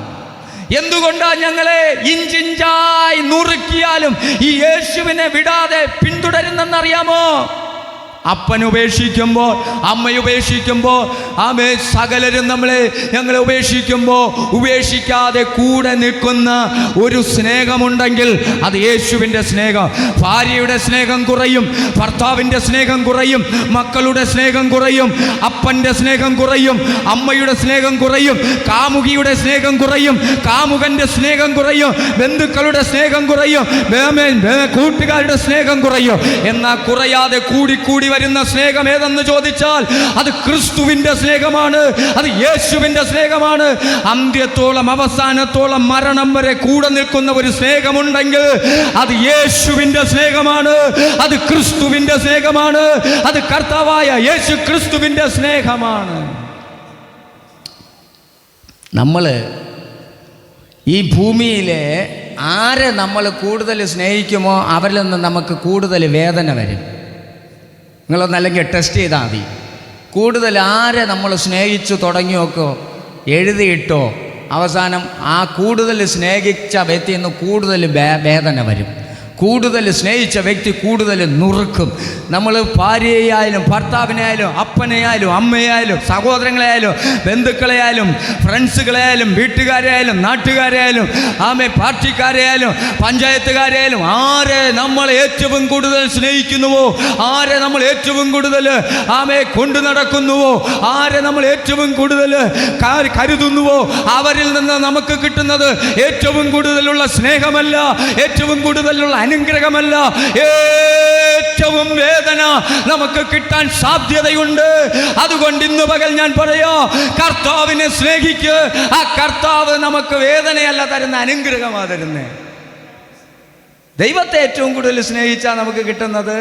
എന്തുകൊണ്ടാ ഞങ്ങളെ ഇഞ്ചിഞ്ചായി നുറുക്കിയാലും ഈ യേശുവിനെ വിടാതെ പിന്തുടരുന്നെന്നറിയാമോ? അപ്പൻ ഉപേക്ഷിക്കുമ്പോൾ, അമ്മ ഉപേക്ഷിക്കുമ്പോൾ, ആമേ സകലരും ഞങ്ങളെ ഉപേക്ഷിക്കുമ്പോൾ ഉപേക്ഷിക്കാതെ കൂടെ നിൽക്കുന്ന ഒരു സ്നേഹമുണ്ടെങ്കിൽ അത് യേശുവിൻ്റെ സ്നേഹം. ഭാര്യയുടെ സ്നേഹം കുറയും, ഭർത്താവിൻ്റെ സ്നേഹം കുറയും, മക്കളുടെ സ്നേഹം കുറയും, അപ്പൻ്റെ സ്നേഹം കുറയും, അമ്മയുടെ സ്നേഹം കുറയും, കാമുകിയുടെ സ്നേഹം കുറയും, കാമുകൻ്റെ സ്നേഹം കുറയും, ബന്ധുക്കളുടെ സ്നേഹം കുറയും, കൂട്ടുകാരുടെ സ്നേഹം കുറയും. എന്നാൽ കുറയാതെ കൂടി വരുന്ന സ്നേഹം ഏതെന്ന് ചോദിച്ചാൽ അത് ക്രിസ്തുവിൻ്റെ സ്നേഹമാണ്, അത് യേശുവിൻ്റെ സ്നേഹമാണ്. അന്ത്യത്തോളം അവസാനത്തോളം മരണം വരെ കൂടെ നിൽക്കുന്ന ഒരു സ്നേഹമുണ്ടെങ്കിൽ അത് യേശുവിൻ്റെ സ്നേഹമാണ്, അത് ക്രിസ്തുവിൻ്റെ സ്നേഹമാണ്, അത് കർത്താവായ യേശു ക്രിസ്തുവിൻ്റെ സ്നേഹമാണ്. നമ്മൾ ഈ ഭൂമിയിലെ ആരെ നമ്മൾ കൂടുതൽ സ്നേഹിക്കുമോ അവരിൽ നിന്ന് നമുക്ക് കൂടുതൽ വേദന വരും. നിങ്ങളൊന്ന് അല്ലെങ്കിൽ ടെസ്റ്റ് ചെയ്താൽ മതി. കൂടുതൽ ആരെ നമ്മൾ സ്നേഹിച്ചു തുടങ്ങി നോക്കോ, എഴുതിയിട്ടോ, അവസാനം ആ കൂടുതൽ സ്നേഹിച്ച വ്യക്തിയിൽ നിന്ന് കൂടുതൽ വേദന വരും. കൂടുതൽ സ്നേഹിച്ച വ്യക്തി കൂടുതൽ നുറുക്കും. നമ്മൾ ഭാര്യയായാലും ഭർത്താവിനെയായാലും അപ്പനെയായാലും അമ്മയായാലും സഹോദരങ്ങളെയായാലും ബന്ധുക്കളെയായാലും ഫ്രണ്ട്സുകളെയായാലും വീട്ടുകാരെയായാലും നാട്ടുകാരെയായാലും പാർട്ടിക്കാരെയായാലും പഞ്ചായത്തുകാരെയായാലും ആരെ നമ്മൾ ഏറ്റവും കൂടുതൽ സ്നേഹിക്കുന്നുവോ, ആരെ നമ്മൾ ഏറ്റവും കൂടുതൽ കൊണ്ടു നടക്കുന്നുവോ, ആരെ നമ്മൾ ഏറ്റവും കൂടുതൽ കരുതുന്നുവോ അവരിൽ നിന്ന് നമുക്ക് കിട്ടുന്നത് ഏറ്റവും കൂടുതലുള്ള സ്നേഹമല്ല, ഏറ്റവും കൂടുതലുള്ള അനുഗ്രഹമല്ല, ഏറ്റവും വേദന നമുക്ക് കിട്ടാൻ സാധ്യതയുണ്ട്. അതുകൊണ്ട് ഇന്ന് പകൽ ഞാൻ പറയാ, കർത്താവിനെ സ്നേഹിക്ക്. ആ കർത്താവ് നമുക്ക് വേദനയല്ല തരുന്ന, അനുഗ്രഹമാണ് തരുന്നത്. ദൈവത്തെ ഏറ്റവും കൂടുതൽ സ്നേഹിച്ചാൽ നമുക്ക് കിട്ടുന്നത്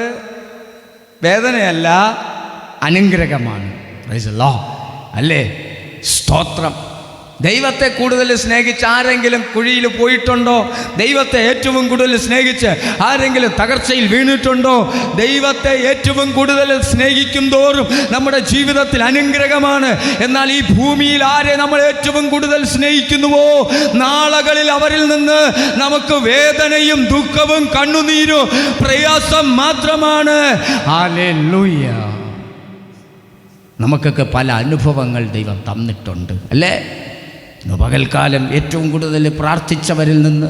വേദനയല്ല, അനുഗ്രഹമാണ്. അല്ലേ? സ്തോത്രം. ദൈവത്തെ കൂടുതൽ സ്നേഹിച്ച് ആരെങ്കിലും കുഴിയിൽ പോയിട്ടുണ്ടോ? ദൈവത്തെ ഏറ്റവും കൂടുതൽ സ്നേഹിച്ച് ആരെങ്കിലും തകർച്ചയിൽ വീണിട്ടുണ്ടോ? ദൈവത്തെ ഏറ്റവും കൂടുതൽ സ്നേഹിക്കും തോറും നമ്മുടെ ജീവിതത്തിൽ അനുഗ്രഹമാണ്. എന്നാൽ ഈ ഭൂമിയിൽ ആരെ നമ്മൾ ഏറ്റവും കൂടുതൽ സ്നേഹിക്കുന്നുവോ നാളുകളിൽ അവരിൽ നിന്ന് നമുക്ക് വേദനയും ദുഃഖവും കണ്ണുനീരും പ്രയാസം മാത്രമാണ്. ഹല്ലേലൂയ. നമുക്കൊക്കെ പല അനുഭവങ്ങൾ ദൈവം തന്നിട്ടുണ്ട്, അല്ലേ? പകൽക്കാലം ഏറ്റവും കൂടുതൽ പ്രാർത്ഥിച്ചവരിൽ നിന്ന്,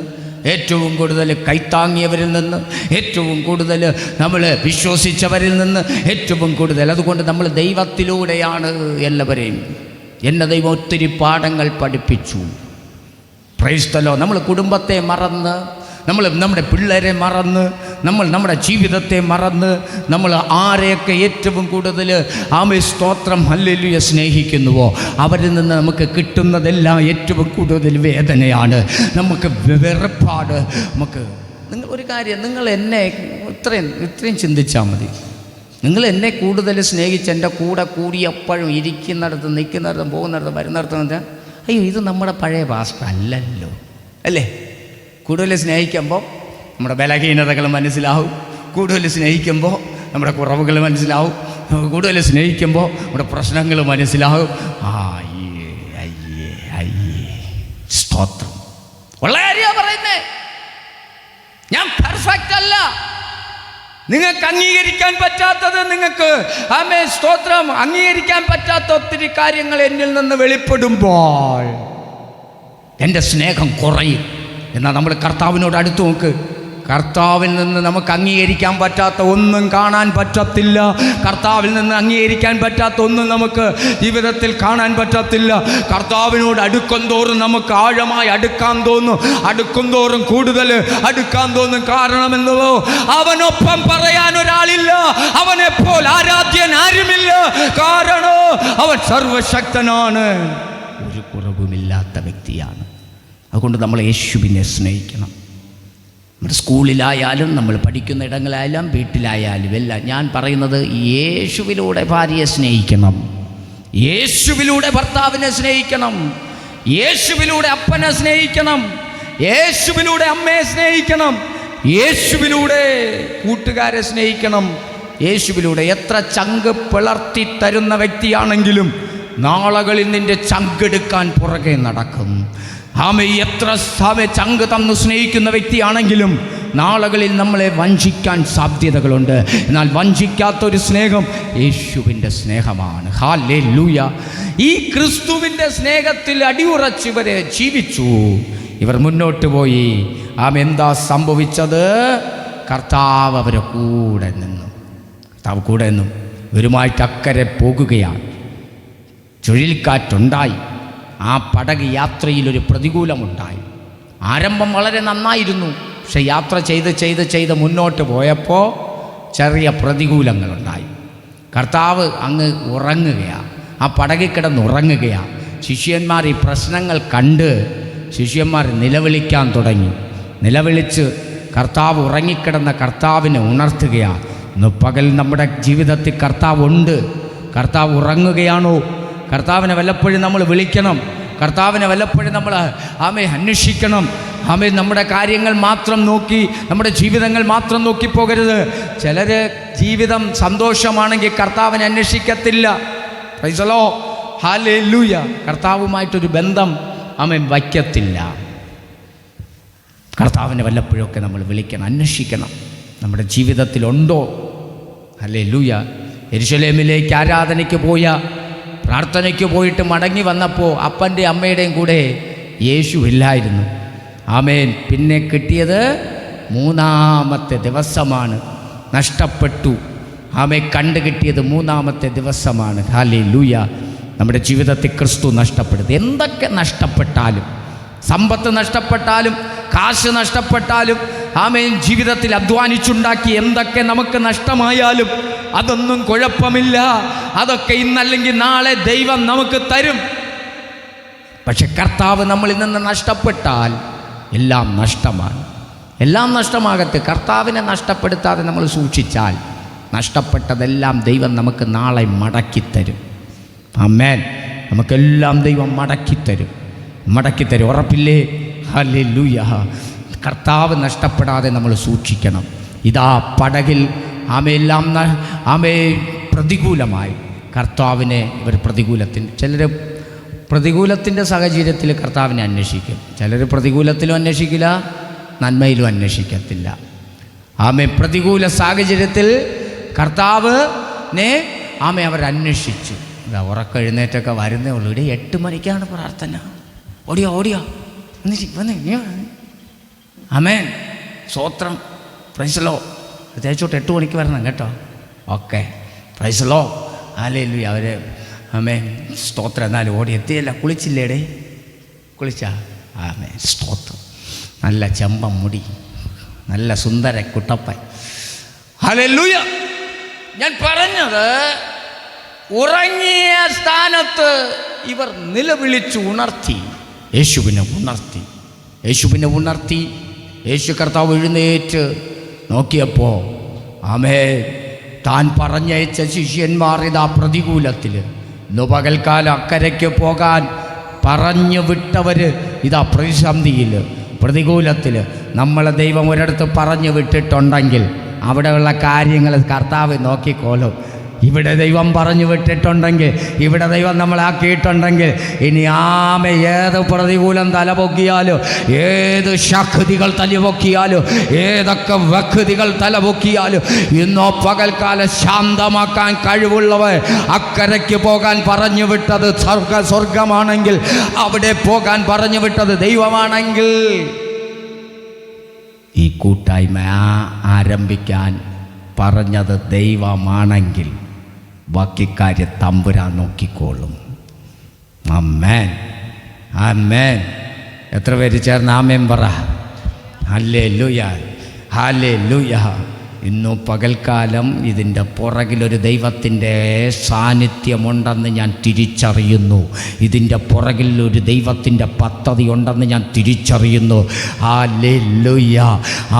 ഏറ്റവും കൂടുതൽ കൈത്താങ്ങിയവരിൽ നിന്ന്, ഏറ്റവും കൂടുതൽ നമ്മൾ വിശ്വസിച്ചവരിൽ നിന്ന്, ഏറ്റവും കൂടുതൽ. അതുകൊണ്ട് നമ്മൾ ദൈവത്തിലൂടെയാണ് എല്ലാവരെയും. എന്നെ ദൈവം ഒത്തിരി പാഠങ്ങൾ പഠിപ്പിച്ചു. Price the Lord. നമ്മൾ കുടുംബത്തെ മറന്ന്, നമ്മൾ നമ്മുടെ പിള്ളേരെ മറന്ന്, നമ്മൾ നമ്മുടെ ജീവിതത്തെ മറന്ന്, നമ്മൾ ആരെയൊക്കെ ഏറ്റവും കൂടുതൽ സ്തോത്രം ഹല്ലേലൂയ സ്നേഹിക്കുന്നുവോ അവരിൽ നിന്ന് നമുക്ക് കിട്ടുന്നതെല്ലാം ഏറ്റവും കൂടുതൽ വേദനയാണ്, നമുക്ക് വെറുപ്പാണ്. നമുക്ക് നിങ്ങൾ ഒരു കാര്യം, നിങ്ങൾ എന്നെ ഇത്രയും ചിന്തിച്ചാൽ മതി. നിങ്ങൾ എന്നെ കൂടുതൽ സ്നേഹിച്ച് എൻ്റെ കൂടെ കൂടി എപ്പോഴും ഇരിക്കുന്നിടത്ത് നിൽക്കുന്നിടത്തും പോകുന്നിടത്തും വരുന്നിടത്തും, അയ്യോ ഇത് നമ്മുടെ പഴയ പാസ്റ്റർ അല്ലല്ലോ, അല്ലേ? കൂടുതൽ സ്നേഹിക്കുമ്പോൾ നമ്മുടെ ബലഹീനതകൾ മനസ്സിലാവും, കൂടുതൽ സ്നേഹിക്കുമ്പോൾ നമ്മുടെ കുറവുകൾ മനസ്സിലാവും, കൂടുതൽ സ്നേഹിക്കുമ്പോൾ നമ്മുടെ പ്രശ്നങ്ങൾ മനസ്സിലാവും. സ്തോത്രം. വളരെ പറയുന്നേ, ഞാൻ പെർഫെക്റ്റ് അല്ല. നിങ്ങൾക്ക് അംഗീകരിക്കാൻ പറ്റാത്തത്, നിങ്ങൾക്ക് സ്തോത്രം അംഗീകരിക്കാൻ പറ്റാത്ത ഒത്തിരി കാര്യങ്ങൾ എന്നിൽ നിന്ന് വെളിപ്പെടുമ്പോൾ എൻ്റെ സ്നേഹം കുറയും. എന്നാൽ നമ്മൾ കർത്താവിനോട് അടുത്ത് നോക്ക്. കർത്താവിൽ നിന്ന് നമുക്ക് അംഗീകരിക്കാൻ പറ്റാത്ത ഒന്നും കാണാൻ പറ്റത്തില്ല. കർത്താവിൽ നിന്ന് അംഗീകരിക്കാൻ പറ്റാത്ത ഒന്നും നമുക്ക് ജീവിതത്തിൽ കാണാൻ പറ്റത്തില്ല. കർത്താവിനോട് അടുക്കും തോറും നമുക്ക് ആഴമായി അടുക്കാൻ തോന്നും, അടുക്കും തോറും കൂടുതൽ അടുക്കാൻ തോന്നും. കാരണമെന്നോ, അവനൊപ്പം പറയാൻ ഒരാളില്ല, അവനെപ്പോൾ ആരാധ്യൻ ആരുമില്ല. കാരണം അവൻ സർവശക്തനാണ്, ഒരു കുറവുമില്ലാത്ത വ്യക്തിയാണ്. അതുകൊണ്ട് നമ്മൾ യേശുവിനെ സ്നേഹിക്കണം. നമ്മുടെ സ്കൂളിലായാലും നമ്മൾ പഠിക്കുന്ന ഇടങ്ങളായാലും വീട്ടിലായാലും എല്ലാം ഞാൻ പറയുന്നത്, യേശുവിലൂടെ ഭാര്യയെ സ്നേഹിക്കണം, യേശുവിലൂടെ ഭർത്താവിനെ സ്നേഹിക്കണം, യേശുവിലൂടെ അപ്പനെ സ്നേഹിക്കണം, യേശുവിലൂടെ അമ്മയെ സ്നേഹിക്കണം, യേശുവിലൂടെ കൂട്ടുകാരെ സ്നേഹിക്കണം. യേശുവിലൂടെ എത്ര ചങ്ക് പിളർത്തി തരുന്ന വ്യക്തിയാണെങ്കിലും നാളുകളിൽ നിന്റെ ചങ്കെടുക്കാൻ പുറകെ നടക്കും. എത്ര ചങ്ക് തന്നു സ്നേഹിക്കുന്ന വ്യക്തിയാണെങ്കിലും നാളുകളിൽ നമ്മളെ വഞ്ചിക്കാൻ സാധ്യതകളുണ്ട്. എന്നാൽ വഞ്ചിക്കാത്തൊരു സ്നേഹം യേശുവിൻ്റെ സ്നേഹമാണ്. ഹല്ലേലൂയ. ഈ ക്രിസ്തുവിൻ്റെ സ്നേഹത്തിൽ അടിയുറച്ച് ഇവരെ ജീവിച്ചു. ഇവർ മുന്നോട്ട് പോയി. എന്താ സംഭവിച്ചത്? കർത്താവ് അവരെ കൂടെ നിന്നു. കർത്താവ് കൂടെ നിന്നു. ഇവരുമായിട്ട് അക്കരെ പോകുകയാണ്. ചുഴലിക്കാറ്റുണ്ടായി. ആ പടക് യാത്രയിലൊരു പ്രതികൂലമുണ്ടായി. ആരംഭം വളരെ നന്നായിരുന്നു. പക്ഷെ യാത്ര ചെയ്ത് മുന്നോട്ട് പോയപ്പോൾ ചെറിയ പ്രതികൂലങ്ങളുണ്ടായി. കർത്താവ് അങ്ങ് ഉറങ്ങുകയാണ്, ആ പടകിൽ കിടന്ന് ഉറങ്ങുകയാണ്. ശിഷ്യന്മാർ ഈ പ്രശ്നങ്ങൾ കണ്ട് ശിഷ്യന്മാർ നിലവിളിക്കാൻ തുടങ്ങി. നിലവിളിച്ച് കർത്താവ് ഉറങ്ങിക്കിടന്ന കർത്താവിനെ ഉണർത്തുകയാണ്. ഇന്ന് പകൽ നമ്മുടെ ജീവിതത്തിൽ കർത്താവ് ഉണ്ട്. കർത്താവ് ഉറങ്ങുകയാണോ? കർത്താവിനെ വല്ലപ്പോഴും നമ്മൾ വിളിക്കണം. കർത്താവിനെ വല്ലപ്പോഴും നമ്മൾ അന്വേഷിക്കണം. നമ്മുടെ കാര്യങ്ങൾ മാത്രം നോക്കി, നമ്മുടെ ജീവിതങ്ങൾ മാത്രം നോക്കി പോകരുത്. ചിലർ ജീവിതം സന്തോഷമാണെങ്കിൽ കർത്താവിനെ അന്വേഷിക്കത്തില്ല. പ്രൈസ് ദി ലോർഡ്, ഹല്ലേലൂയ. കർത്താവുമായിട്ടൊരു ബന്ധം വയ്ക്കത്തില്ല. കർത്താവിനെ വല്ലപ്പോഴൊക്കെ നമ്മൾ വിളിക്കണം, അന്വേഷിക്കണം. നമ്മുടെ ജീവിതത്തിലുണ്ടോ? ഹല്ലേലൂയ. യെരൂശലേമിലേക്ക് ആരാധനയ്ക്ക് പോയ, പ്രാർത്ഥനയ്ക്ക് പോയിട്ട് മടങ്ങി വന്നപ്പോൾ അപ്പൻ്റെ അമ്മയുടെയും കൂടെ യേശു ഇല്ലായിരുന്നു. ആമേൻ. പിന്നെ കിട്ടിയത് 3-ാമത്തെ ദിവസമാണ്. നഷ്ടപ്പെട്ടു. കണ്ടു കിട്ടിയത് 3-ാമത്തെ ദിവസമാണ്. ഹല്ലേലൂയ. നമ്മുടെ ജീവിതത്തിൽ ക്രിസ്തു നഷ്ടപ്പെടുന്നത്. എന്തൊക്കെ നഷ്ടപ്പെട്ടാലും, സമ്പത്ത് നഷ്ടപ്പെട്ടാലും, കാശ് നഷ്ടപ്പെട്ടാലും, ജീവിതത്തിൽ അധ്വാനിച്ചുണ്ടാക്കി എന്തൊക്കെ നമുക്ക് നഷ്ടമായാലും അതൊന്നും കുഴപ്പമില്ല. അതൊക്കെ ഇന്നല്ലെങ്കിൽ നാളെ ദൈവം നമുക്ക് തരും. പക്ഷെ കർത്താവ് നമ്മളിൽ നിന്ന് നഷ്ടപ്പെട്ടാൽ എല്ലാം നഷ്ടമാണ്. എല്ലാം നഷ്ടമാകട്ടെ. കർത്താവിനെ നഷ്ടപ്പെടുത്താതെ നമ്മൾ സൂക്ഷിച്ചാൽ നഷ്ടപ്പെട്ടതെല്ലാം ദൈവം നമുക്ക് നാളെ മടക്കിത്തരും. ആമേൻ. നമുക്കെല്ലാം ദൈവം മടക്കിത്തരും. ഉറപ്പില്ലേ? ഹല്ലേലൂയ. കർത്താവ് നഷ്ടപ്പെടാതെ നമ്മൾ സൂക്ഷിക്കണം. ഇതാ പടകിൽ എല്ലാം പ്രതികൂലമായി. കർത്താവിനെ ഇവർ ചിലർ പ്രതികൂലത്തിൻ്റെ സാഹചര്യത്തിൽ കർത്താവിനെ അന്വേഷിക്കും. ചിലർ പ്രതികൂലത്തിലും അന്വേഷിക്കില്ല, നന്മയിലും അന്വേഷിക്കത്തില്ല. പ്രതികൂല സാഹചര്യത്തിൽ കർത്താവിനെ അവർ അന്വേഷിച്ചു. ഉറക്കെഴുന്നേറ്റൊക്കെ വരുന്നേ ഉള്ളൂ. ഇവിടെ 8 മണിക്കാണ് പ്രാർത്ഥന. ഓടിയോ ആമേൻ. സ്വോത്രം. Price the Lord. പ്രത്യേകിച്ചോട്ട് 8 മണിക്ക് വരണം കേട്ടോ. ഓക്കെ. Praise the Lord. ഹല്ലേലൂയ. അവർ ആമേൻ. സ്തോത്രം. എന്നാലും ഓടി എത്തിയല്ല. കുളിച്ചില്ലേടേ? കുളിച്ചാ? ആമേൻ. സ്തോത്രം. നല്ല ചെമ്പം മുടി, നല്ല സുന്ദര കുട്ടപ്പൻ. ഹല്ലേലൂയ. ഞാൻ പറഞ്ഞത്, ഉറങ്ങിയ സ്ഥാനത്ത് ഇവർ നിലവിളിച്ചു ഉണർത്തി. യേശുവിനെ ഉണർത്തി. യേശു കർത്താവ് എഴുന്നേറ്റ് നോക്കിയപ്പോൾ താൻ പറഞ്ഞയച്ച ശിഷ്യന്മാർ ഇതാ പ്രതികൂലത്തിൽ. ഇന്ന് പകൽക്കാലം അക്കരയ്ക്ക് പോകാൻ പറഞ്ഞു വിട്ടവർ ഇതാ പ്രതിസന്ധിയിൽ, പ്രതികൂലത്തിൽ. നമ്മളെ ദൈവം ഒരിടത്ത് പറഞ്ഞു വിട്ടിട്ടുണ്ടെങ്കിൽ അവിടെയുള്ള കാര്യങ്ങൾ കർത്താവ് നോക്കിക്കോളും. ഇവിടെ ദൈവം പറഞ്ഞു വിട്ടിട്ടുണ്ടെങ്കിൽ, ഇവിടെ ദൈവം നമ്മളാക്കിയിട്ടുണ്ടെങ്കിൽ, ഇനി ഏത് പ്രതികൂലം തലപൊക്കിയാലോ, ഏത് ശക്തികൾ തലപൊക്കിയാലോ, ഏതൊക്കെ വ്യക്തികൾ തലപൊക്കിയാലോ, ഇന്നോ പകൽക്കാലം ശാന്തമാക്കാൻ കഴിവുള്ളവർ. അക്കരയ്ക്ക് പോകാൻ പറഞ്ഞു വിട്ടത് സ്വർഗമാണെങ്കിൽ, അവിടെ പോകാൻ പറഞ്ഞു വിട്ടത് ദൈവമാണെങ്കിൽ, ഈ കൂട്ടായ്മ ആരംഭിക്കാൻ പറഞ്ഞത് ദൈവമാണെങ്കിൽ ബാക്കി കാര്യം തമ്പുരാൻ നോക്കിക്കോളും. ആമേൻ. എത്ര പേര് ചേർന്ന് ആമേൻ പറ? ഹല്ലേലൂയ. ഇന്നു പകൽക്കാലം ഇതിൻ്റെ പുറകിലൊരു ദൈവത്തിൻ്റെ സാന്നിധ്യമുണ്ടെന്ന് ഞാൻ തിരിച്ചറിയുന്നു. ഇതിൻ്റെ പുറകിൽ ഒരു ദൈവത്തിൻ്റെ പദ്ധതി ഉണ്ടെന്ന് ഞാൻ തിരിച്ചറിയുന്നു. ഹല്ലേലൂയ.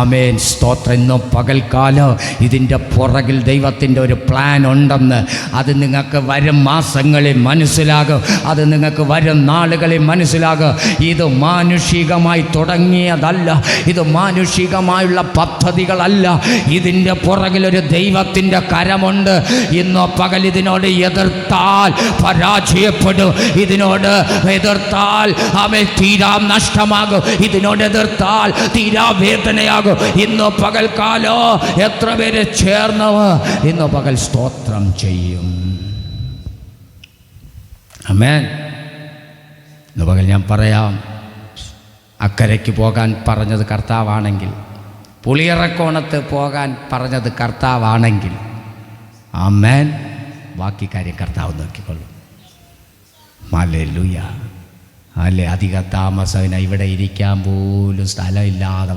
ആമേൻ. സ്തോത്രം. ഇന്നു പകൽക്കാലം ഇതിൻ്റെ പുറകിൽ ദൈവത്തിൻ്റെ ഒരു പ്ലാൻ ഉണ്ടെന്ന് അത് നിങ്ങൾക്ക് വരും മാസങ്ങളിൽ മനസ്സിലാകും. അത് നിങ്ങൾക്ക് വരും നാളുകളിൽ മനസ്സിലാകും. ഇത് മാനുഷികമായി തുടങ്ങിയതല്ല. ഇത് മാനുഷികമായുള്ള പദ്ധതികളല്ല. ഇതിൻ്റെ പുറകിലൊരു ദൈവത്തിൻ്റെ കരമുണ്ട്. ഇന്നോ പകൽ ഇതിനോട് എതിർത്താൽ പരാജയപ്പെടും. ഇതിനോട് എതിർത്താൽ തീരാ നഷ്ടമാകും. ഇതിനോട് എതിർത്താൽ തീരാ വേദനയാകും. ഇന്നോ പകൽക്കാലോ എത്ര പേര് ചേർന്നവ ഇന്നോ പകൽ സ്തോത്രം ചെയ്യും. ആമേൻ. ഇന്ന് പകൽ ഞാൻ പറയാം, അക്കരയ്ക്ക് പോകാൻ പറഞ്ഞത് കർത്താവാണെങ്കിൽ, പുളിയറക്കോണത്ത് പോകാൻ പറഞ്ഞത് കർത്താവാണെങ്കിൽ, ആമേൻ, ബാക്കി കാര്യം കർത്താവ് നോക്കിക്കൊള്ളും. ഹല്ലേലൂയ. അധിക താമസം ഇവിടെ ഇരിക്കാൻ പോലും സ്ഥലമില്ലാതെ